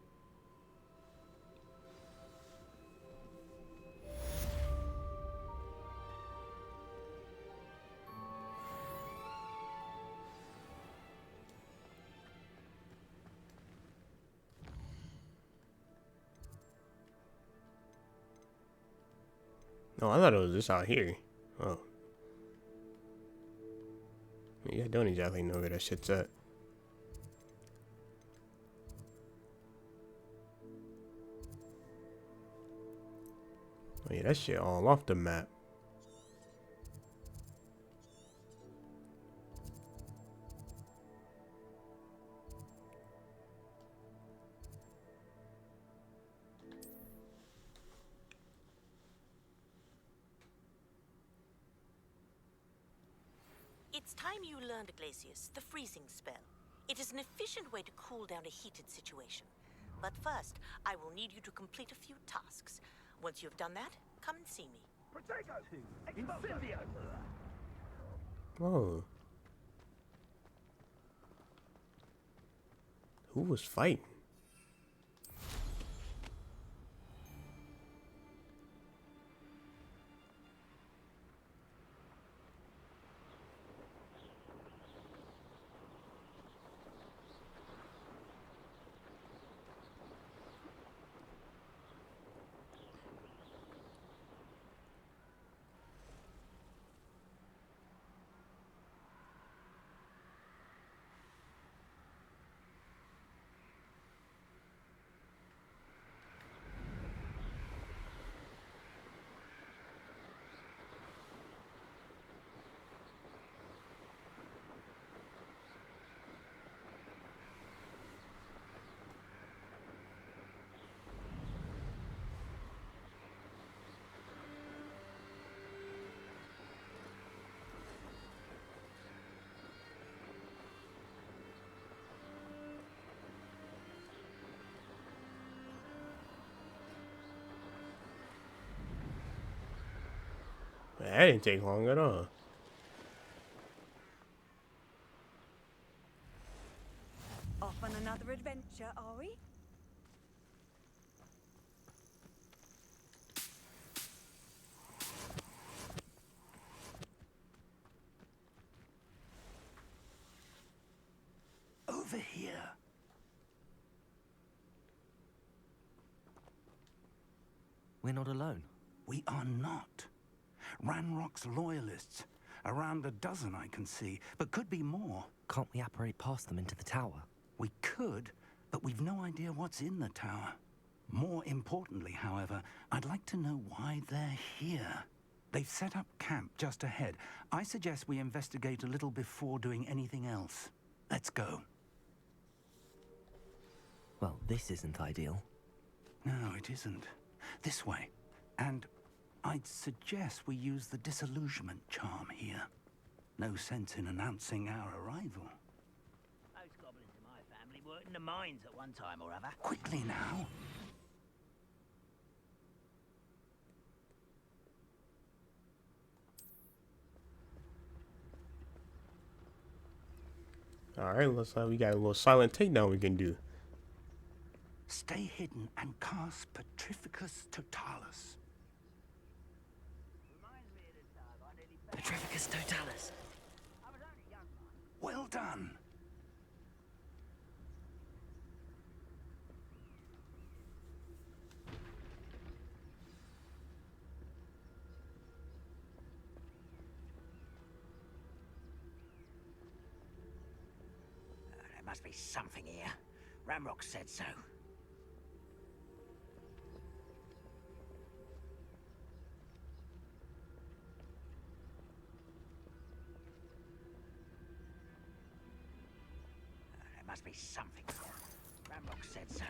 No, I thought it was just out here. Oh. Yeah, I don't exactly know where that shit's at. Oh yeah, that shit all off the map. It's time you learned, Glacius, the freezing spell. It is an efficient way to cool down a heated situation. But first, I will need you to complete a few tasks. Once you have done that, come and see me. Incendio! Whoa. Who was fighting? That didn't take long at all. Off on another adventure, are we? Over here. We're not alone. We are not. Ranrock's loyalists. Around a dozen I can see, but could be more. Can't we apparate past them into the tower? We could, but we've no idea what's in the tower. More importantly, however, I'd like to know why they're here. They've set up camp just ahead. I suggest we investigate a little before doing anything else. Let's go. Well, this isn't ideal. No, it isn't. This way. And I'd suggest we use the disillusionment charm here. No sense in announcing our arrival. Most goblins in my family worked in the mines at one time or other. Quickly now. All right, looks like we got a little silent takedown we can do. Stay hidden and cast Petrificus Totalis. Petrificus Totalis. Well done. There must be something here. Ramrock said so. There must be something here. Ramrock said so.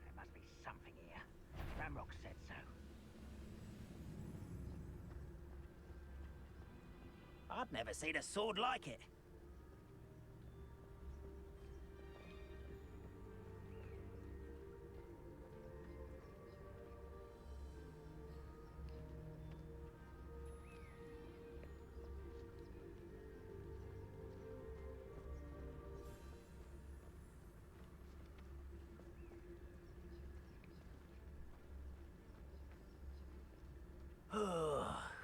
There must be something here. Ramrock said so. I've never seen a sword like it.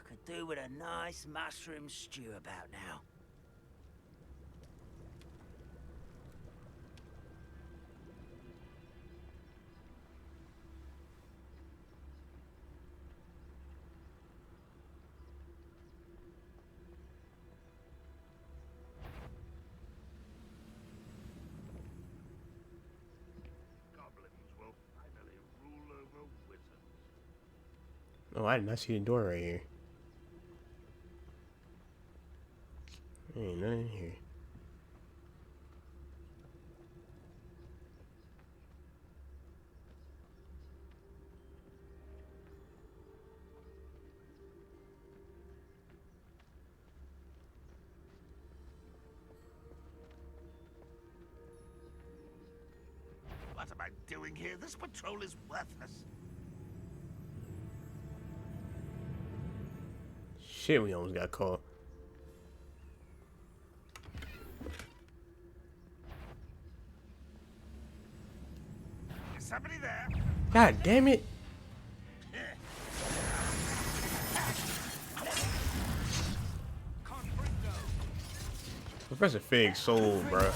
Could do with a nice mushroom stew about now. Goblins will finally rule over wizards. Oh, I did not see the door right here. Ain't nothing here. What am I doing here? This patrol is worthless. Shit, we almost got caught. Is somebody there? God damn it. Professor Fig sold, bruh.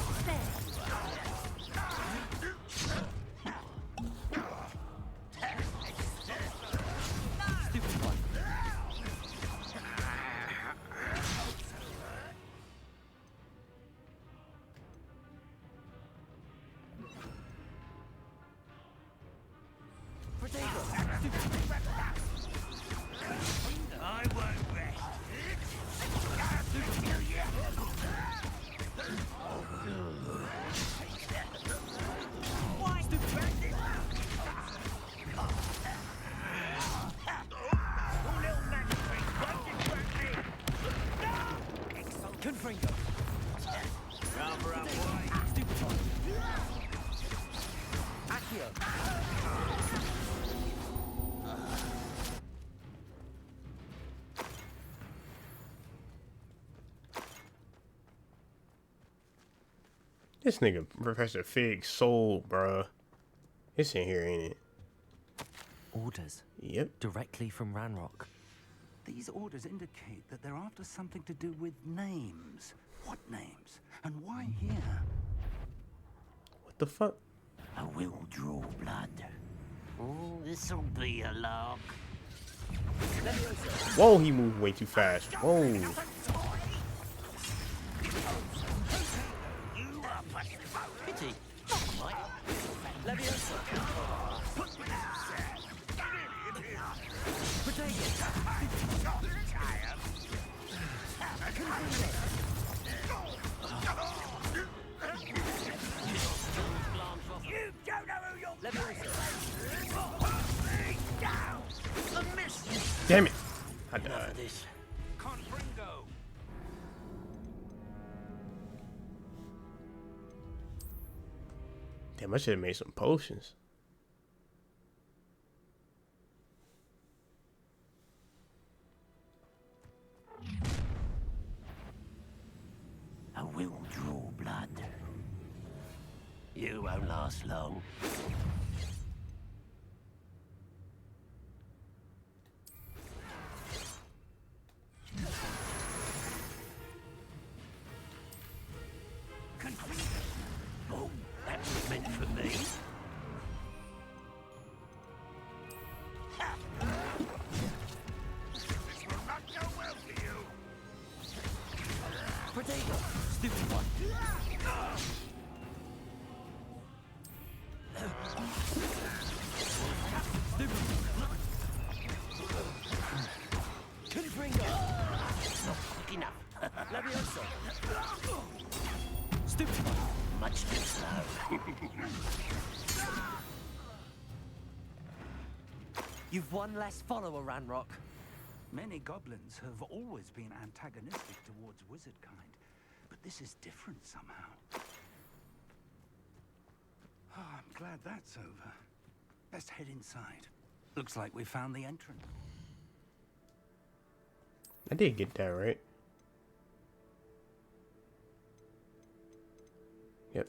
I won't rest. Confringo. Rather up, boy. Stupefy. Accio. This nigga Professor Fig sold, bruh. It's in here, ain't it? Orders. Yep. Directly from Ranrock. These orders indicate that they're after something to do with names. What names? And why here? What the fuck? I will draw blood. Oh, this'll be a lark. Whoa, he moved way too fast. Whoa. Pity. Right. Leviosa. You don't know who you're Damn it. I died. Confringo. Damn, I should have made some potions. I will draw blood. You won't last long. Oh, that was meant for me. This will not go well for you. Potato. Stupid one. Confringo. Not quick enough. Leviosa. Stupid one. Much too slow. You've one less follower, Ranrock. Many goblins have always been antagonistic towards wizard kind, but this is different somehow. Oh, I'm glad that's over. Let's head inside. Looks like we found the entrance. I did get that right. Yep.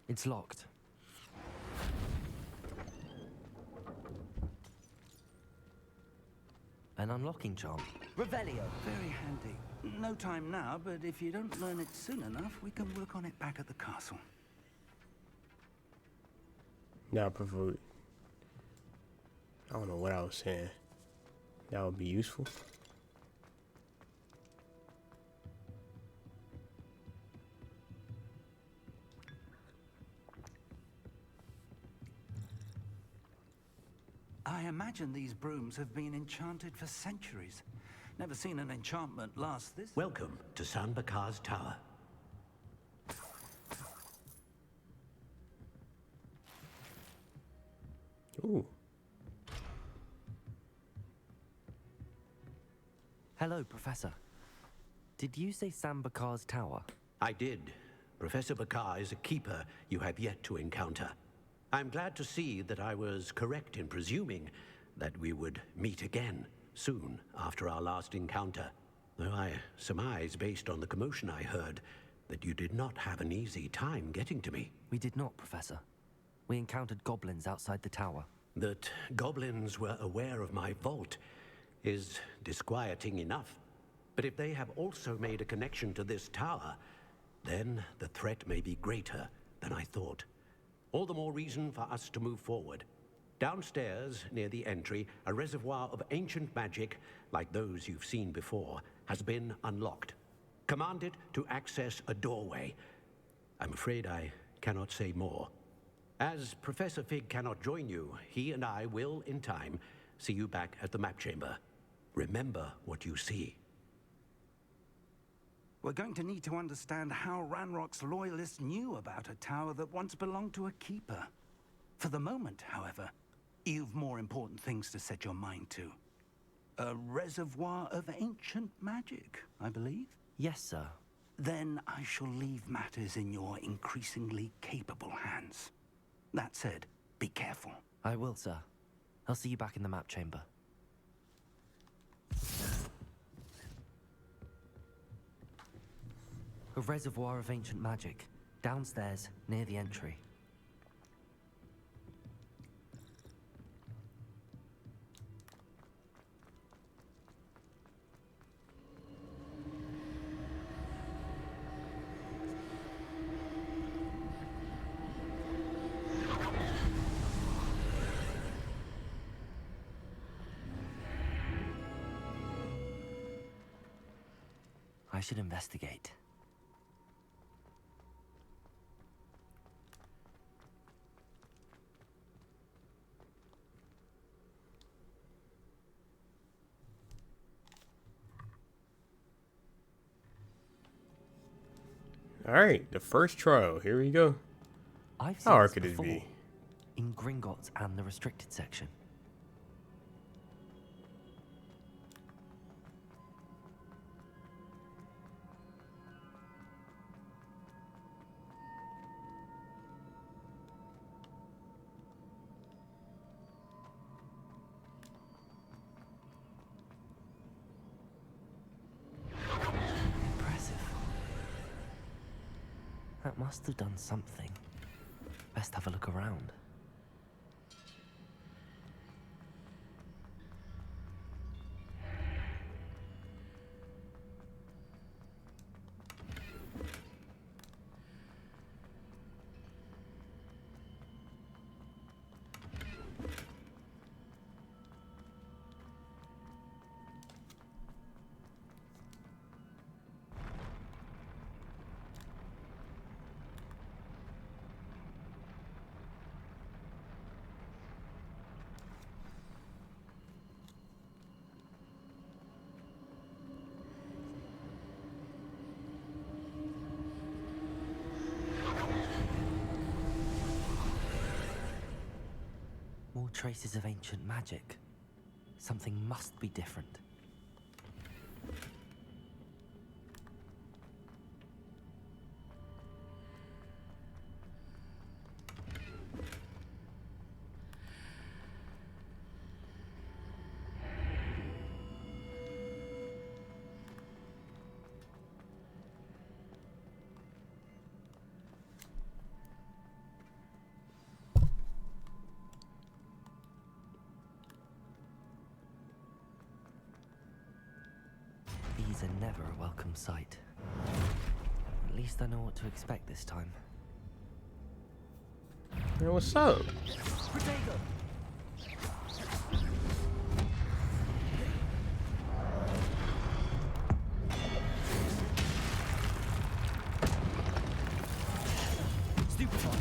It's locked. An unlocking charm. Revelio. Very handy. No time now, but if you don't learn it soon enough, we can work on it back at the castle. Now provoked. I don't know what I was saying. That would be useful. I imagine these brooms have been enchanted for centuries. Never seen an enchantment last this. Welcome to San Bakar's Tower. Ooh. Hello, Professor. Did you say Sam Bakar's tower? I did. Professor Bakar is a keeper you have yet to encounter. I'm glad to see that I was correct in presuming that we would meet again soon after our last encounter. Though I surmise, based on the commotion I heard, that you did not have an easy time getting to me. We did not, Professor. We encountered goblins outside the tower. That goblins were aware of my vault is disquieting enough. But if they have also made a connection to this tower, then the threat may be greater than I thought. All the more reason for us to move forward. Downstairs, near the entry, a reservoir of ancient magic, like those you've seen before, has been unlocked. Commanded to access a doorway. I'm afraid I cannot say more. As Professor Fig cannot join you, he and I will, in time, see you back at the map chamber. Remember what you see. We're going to need to understand how Ranrock's loyalists knew about a tower that once belonged to a keeper. For the moment, however, you've more important things to set your mind to. A reservoir of ancient magic, I believe? Yes, sir. Then I shall leave matters in your increasingly capable hands. That said, be careful. I will, sir. I'll see you back in the map chamber. A reservoir of ancient magic, downstairs, near the entry. I should investigate. Alright, the first trial. Here we go. I've How seen hard this could this before, be? in Gringotts and the restricted section. Impressive. That must have done something. Best have a look around. More traces of ancient magic. Something must be different. These are never a welcome sight. At least I know what to expect this time. Hey, what's up? Potato! Stupefy!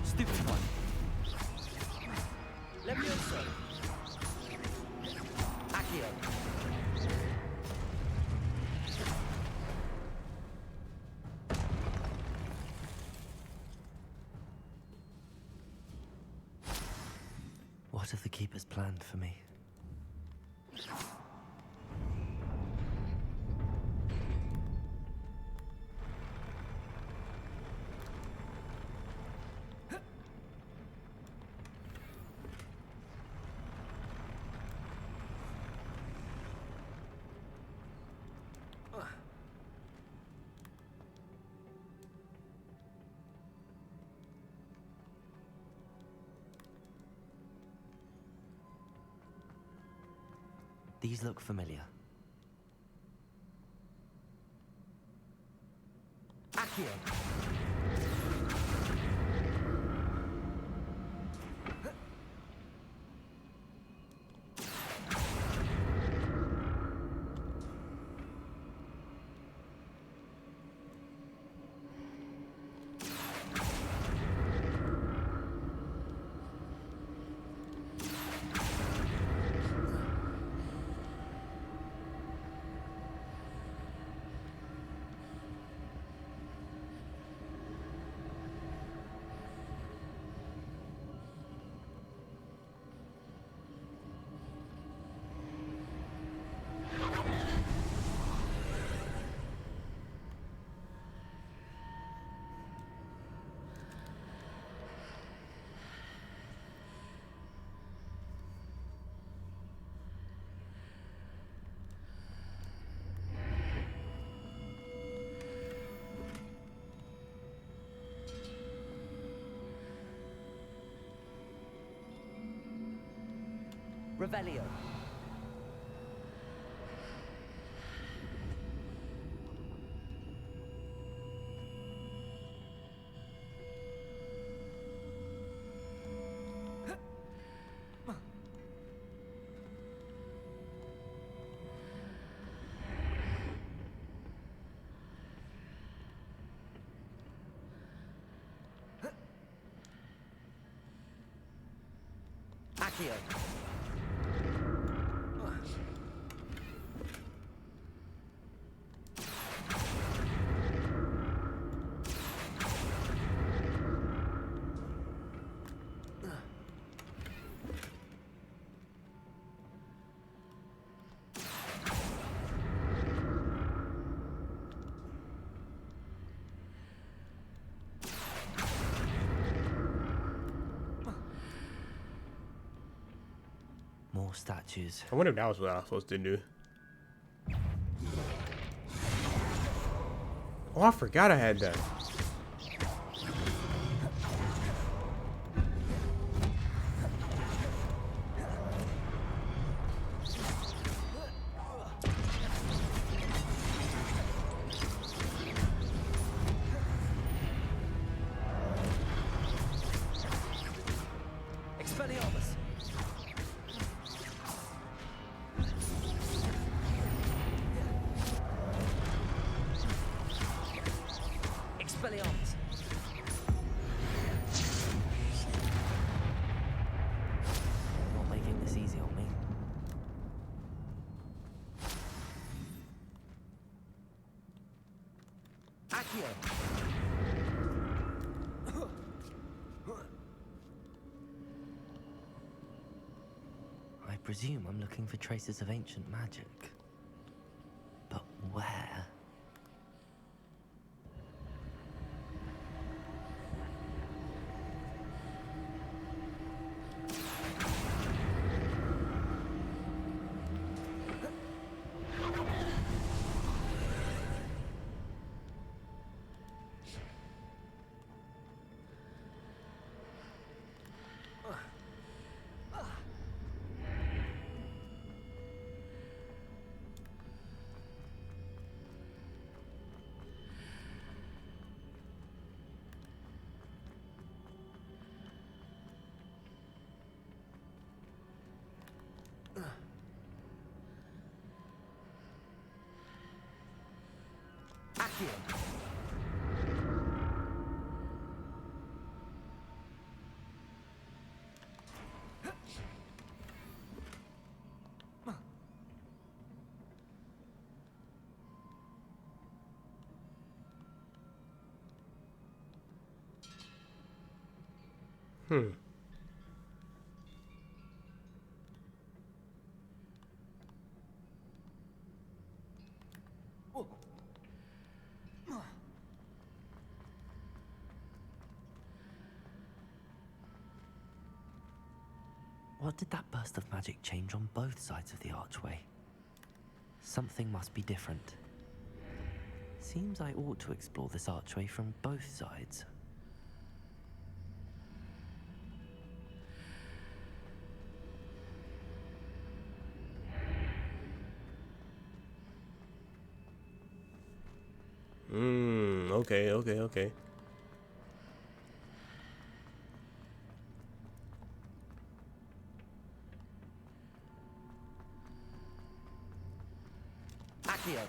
Stupefy! Levioso! Accio! What have the Keepers planned for me? These look familiar. Accio! Revelio. Accio. More statues. I wonder if that was what I was supposed to do. Oh, I forgot I had that. Expelliarmus. Expelliarmus. Not making this easy on me. Accio. I presume I'm looking for traces of ancient magic. But where? Accio. What did that burst of magic change on both sides of the archway? Something must be different. Seems I ought to explore this archway from both sides. Okay. Accio.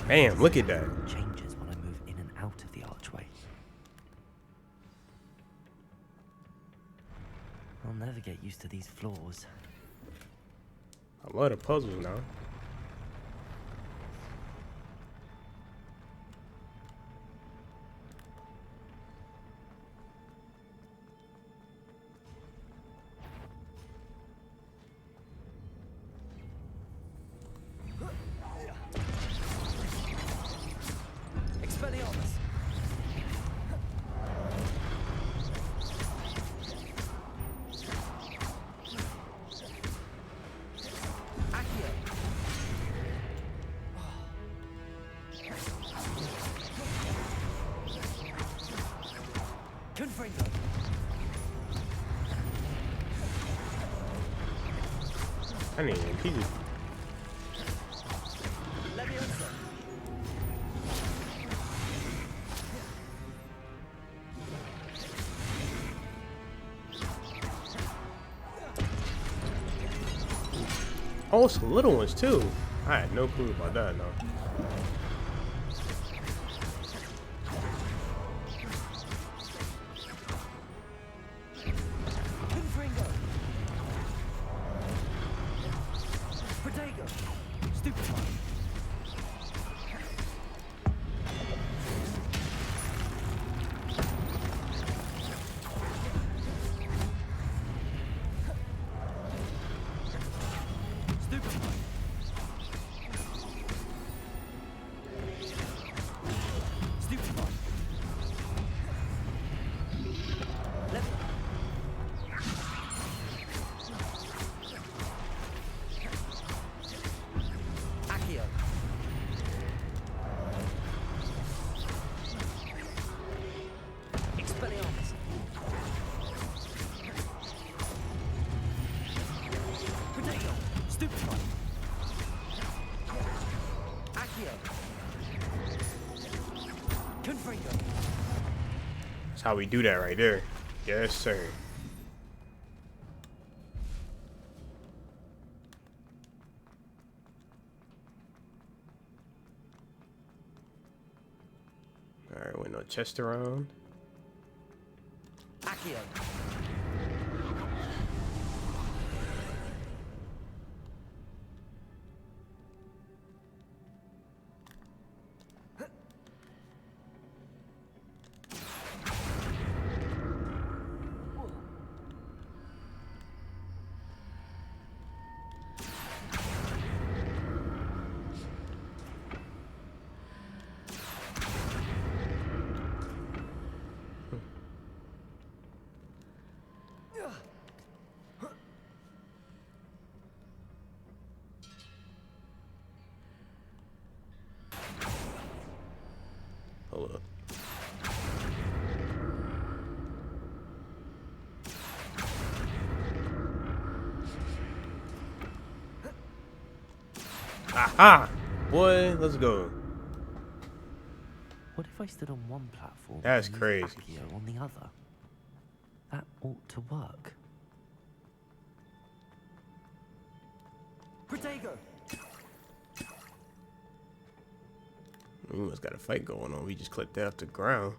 Bam, look at that. Changes when I move in and out of the archway. I'll never get used to these floors. I love the puzzles now. Expelliarmus. Accio. Confringo. I mean, he just... Leviosa. Oh, some little ones too. I had no clue about that, no. how we do that right there. Yes, sir. Alright, with no chest around. Accio. Hold up. Aha! Boy, let's go. What if I stood on one platform That's and used crazy. Accio on the other? That ought to work. Protego! We must got a fight going on. We just clipped that off the ground.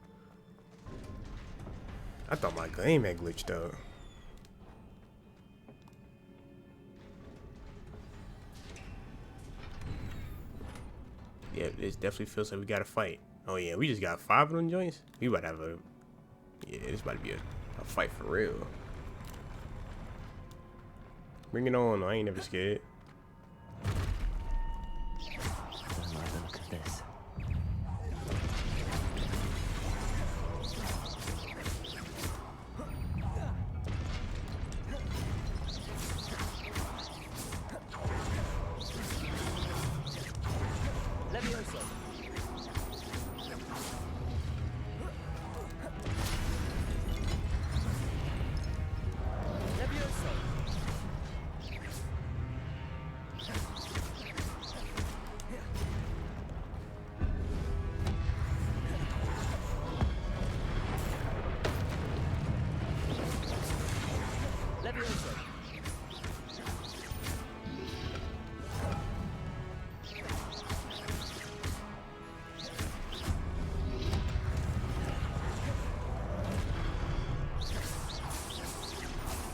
I thought my game had glitched out. Yeah, it definitely feels like we got a fight. Oh yeah, we just got 5 of them joints. We about to have a... Yeah, this about to be a fight for real. Bring it on. I ain't never scared. Don't like the look of this. Levioso. Levioso. Levioso.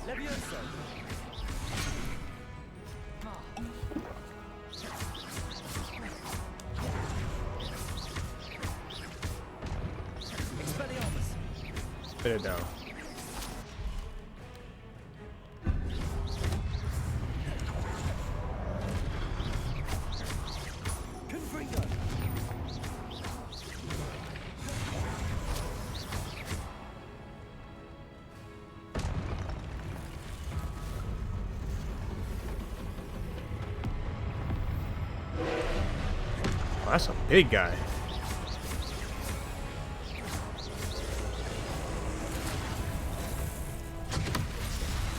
Levioso. Expelliarmus. Put it down. Confringo. Oh, that's a big guy.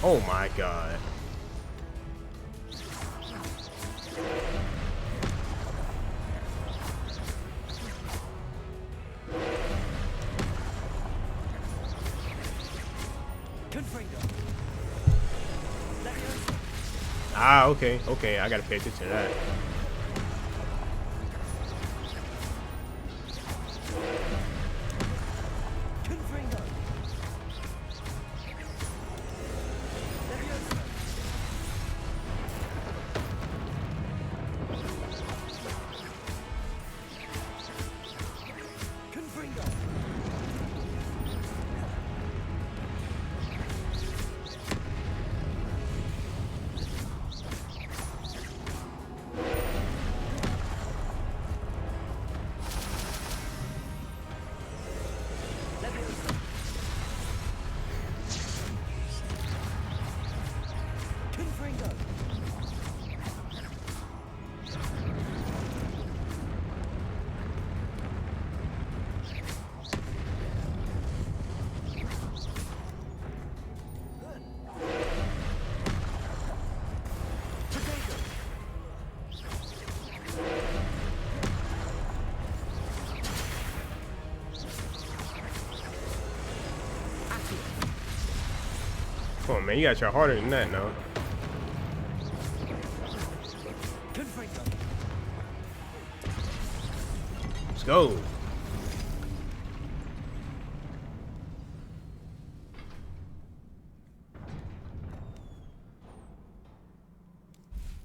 Oh my god. Confringo. Levioso. Ah, okay, okay. I gotta pay attention to that. Confringo. Levioso. Confringo. Levioso. Confringo. Protego. man, you gotta try harder than that, no. Let's go.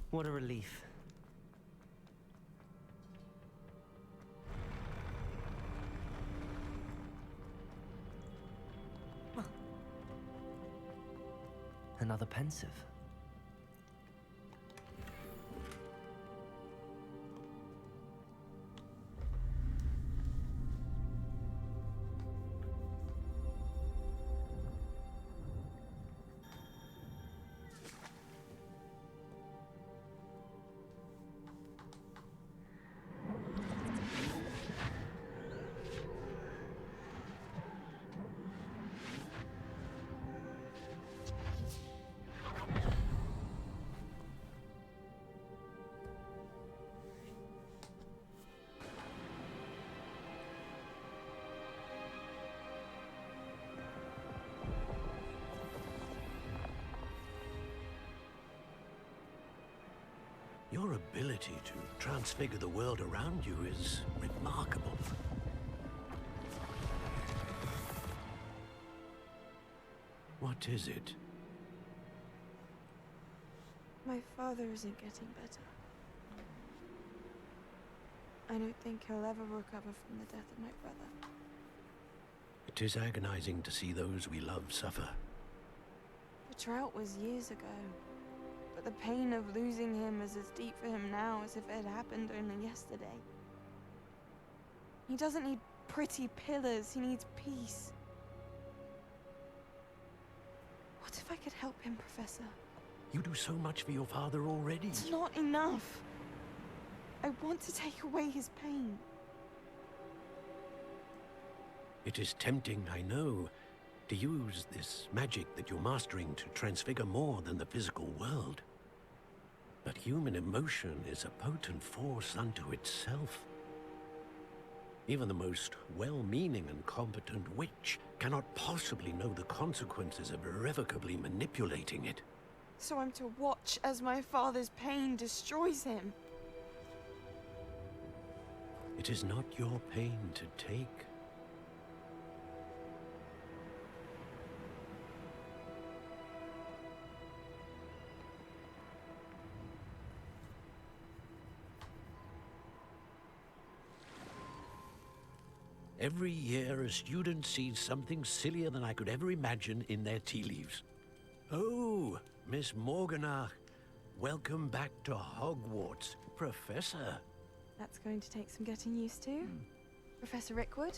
What a relief. Another pensive. Your ability to transfigure the world around you is remarkable. What is it? My father isn't getting better. I don't think he'll ever recover from the death of my brother. It is agonizing to see those we love suffer. The drought was years ago. But the pain of losing him is as deep for him now as if it had happened only yesterday. He doesn't need pretty pillars, he needs peace. What if I could help him, Professor? You do so much for your father already. It's not enough. I want to take away his pain. It is tempting, I know, to use this magic that you're mastering to transfigure more than the physical world. But human emotion is a potent force unto itself. Even the most well-meaning and competent witch cannot possibly know the consequences of irrevocably manipulating it. So I'm to watch as my father's pain destroys him. It is not your pain to take. Every year, a student sees something sillier than I could ever imagine in their tea leaves. Oh, Miss Morganach, welcome back to Hogwarts, Professor. That's going to take some getting used to. Professor Rickwood?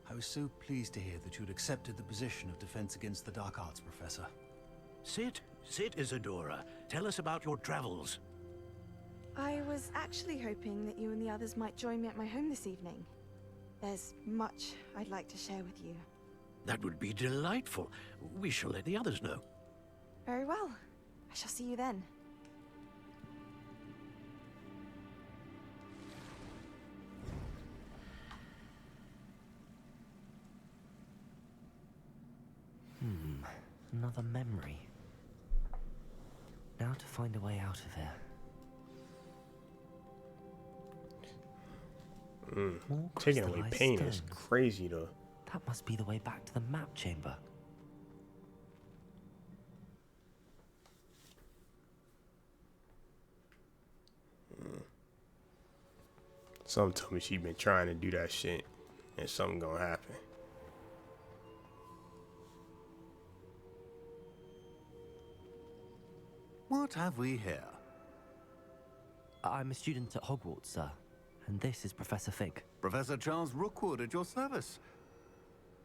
I was so pleased to hear that you'd accepted the position of Defense Against the Dark Arts, Professor. Sit, Isadora. Tell us about your travels. I was actually hoping that you and the others might join me at my home this evening. There's much I'd like to share with you. That would be delightful. We shall let the others know. Very well. I shall see you then. Another memory. Now to find a way out of here. Taking away pain is crazy, though. That must be the way back to the map chamber. Some told me she'd been trying to do that shit, and something gonna happen. What have we here? I'm a student at Hogwarts, sir. And this is Professor Fig. Professor Charles Rookwood at your service.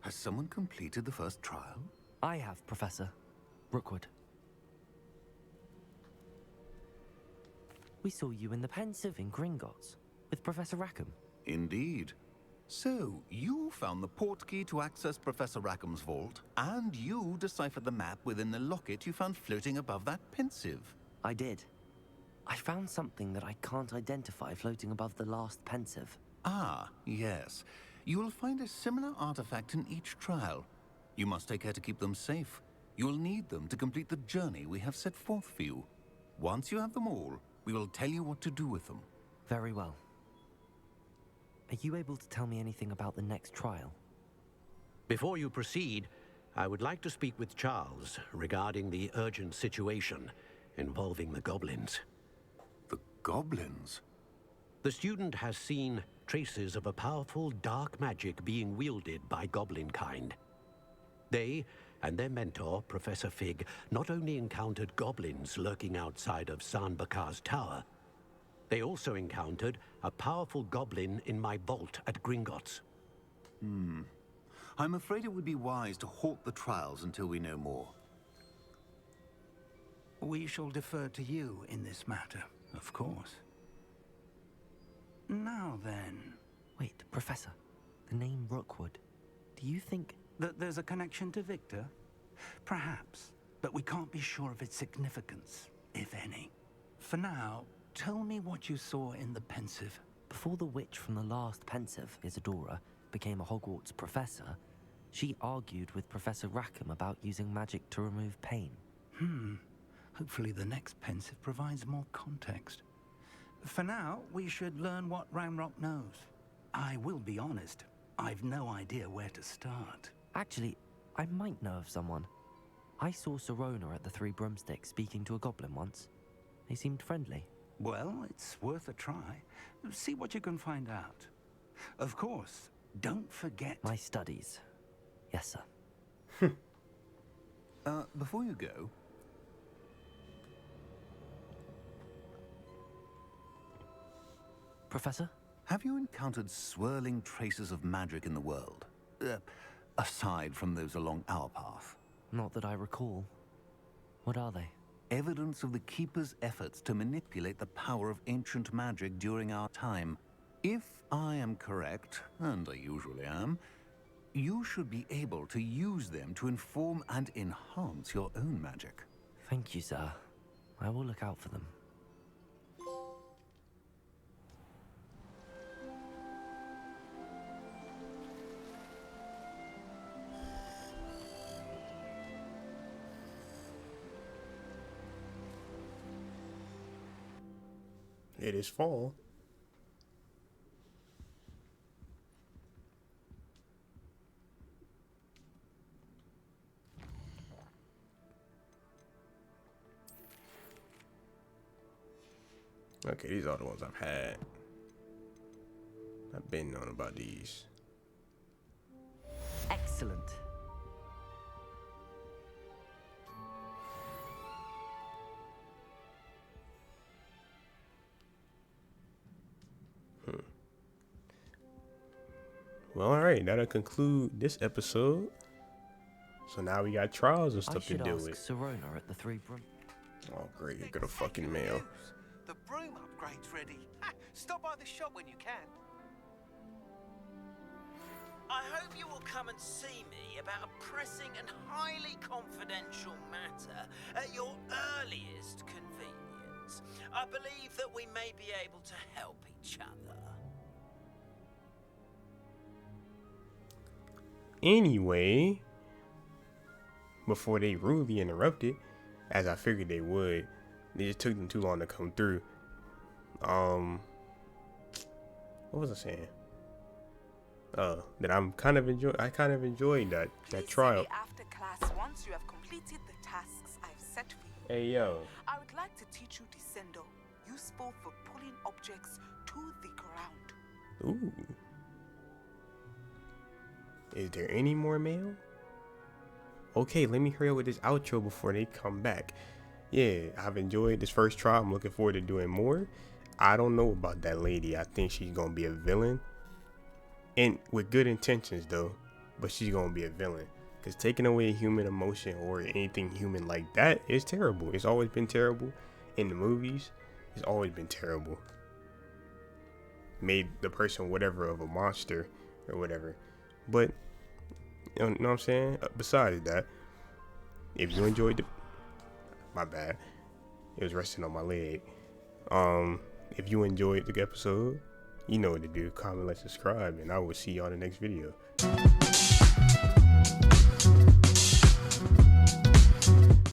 Has someone completed the first trial? I have, Professor Rookwood. We saw you in the Pensive in Gringotts with Professor Rackham. Indeed. So, you found the portkey to access Professor Rackham's vault, and you deciphered the map within the locket you found floating above that Pensive. I did. I found something that I can't identify floating above the last Pensive. Ah, yes. You will find a similar artifact in each trial. You must take care to keep them safe. You will need them to complete the journey we have set forth for you. Once you have them all, we will tell you what to do with them. Very well. Are you able to tell me anything about the next trial? Before you proceed, I would like to speak with Charles regarding the urgent situation involving the goblins. The goblins? The student has seen traces of a powerful dark magic being wielded by goblin kind. They and their mentor, Professor Fig, not only encountered goblins lurking outside of Sanbakar's tower, they also encountered a powerful goblin in my vault at Gringotts. I'm afraid it would be wise to halt the trials until we know more. We shall defer to you in this matter, of course. Now then... Wait, Professor. The name Rookwood. Do you think... that there's a connection to Victor? Perhaps, but we can't be sure of its significance, if any. For now, tell me what you saw in the pensive. Before the witch from the last pensive, Isadora, became a Hogwarts professor, she argued with Professor Rackham about using magic to remove pain. Hopefully the next pensive provides more context. For now, we should learn what Ranrock knows. I will be honest, I've no idea where to start. Actually, I might know of someone. I saw Sirona at the Three Broomsticks speaking to a goblin once. They seemed friendly. Well, it's worth a try. See what you can find out. Of course, don't forget... my studies. Yes, sir. Before you go... Professor? Have you encountered swirling traces of magic in the world? Aside from those along our path? Not that I recall. What are they? Evidence of the Keeper's efforts to manipulate the power of ancient magic during our time. If I am correct, and I usually am, you should be able to use them to inform and enhance your own magic. Thank you, sir. I will look out for them. It is fall. Okay, these are the ones I've had. I've been known about these. Excellent. Well, alright, that'll conclude this episode. So now we got trials and stuff to deal with. Sirona at the Three Broom. Oh great, you got a fucking mail. The broom upgrade's ready. Stop by the shop when you can. I hope you will come and see me about a pressing and highly confidential matter at your earliest convenience. I believe that we may be able to help each other. Anyway, before they rudely interrupted, as I figured they would, they just took them too long to come through. What was I saying? That I kind of enjoyed that trial. After class, once you have completed the tasks I've set for you. Hey yo. I would like to teach you Descendo, useful for pulling objects to the ground. Ooh. Is there any more mail? Okay, let me hurry up with this outro before they come back. Yeah, I've enjoyed this first trial. I'm looking forward to doing more. I don't know about that lady. I think she's gonna be a villain. And with good intentions though, but she's gonna be a villain. Because taking away human emotion or anything human like that is terrible. It's always been terrible in the movies. It's always been terrible. Made the person whatever of a monster or whatever. But you know what I'm saying? Besides that, if you enjoyed the, my bad, it was resting on my leg. If you enjoyed the episode, you know what to do. Comment, like, subscribe, and I will see you on the next video.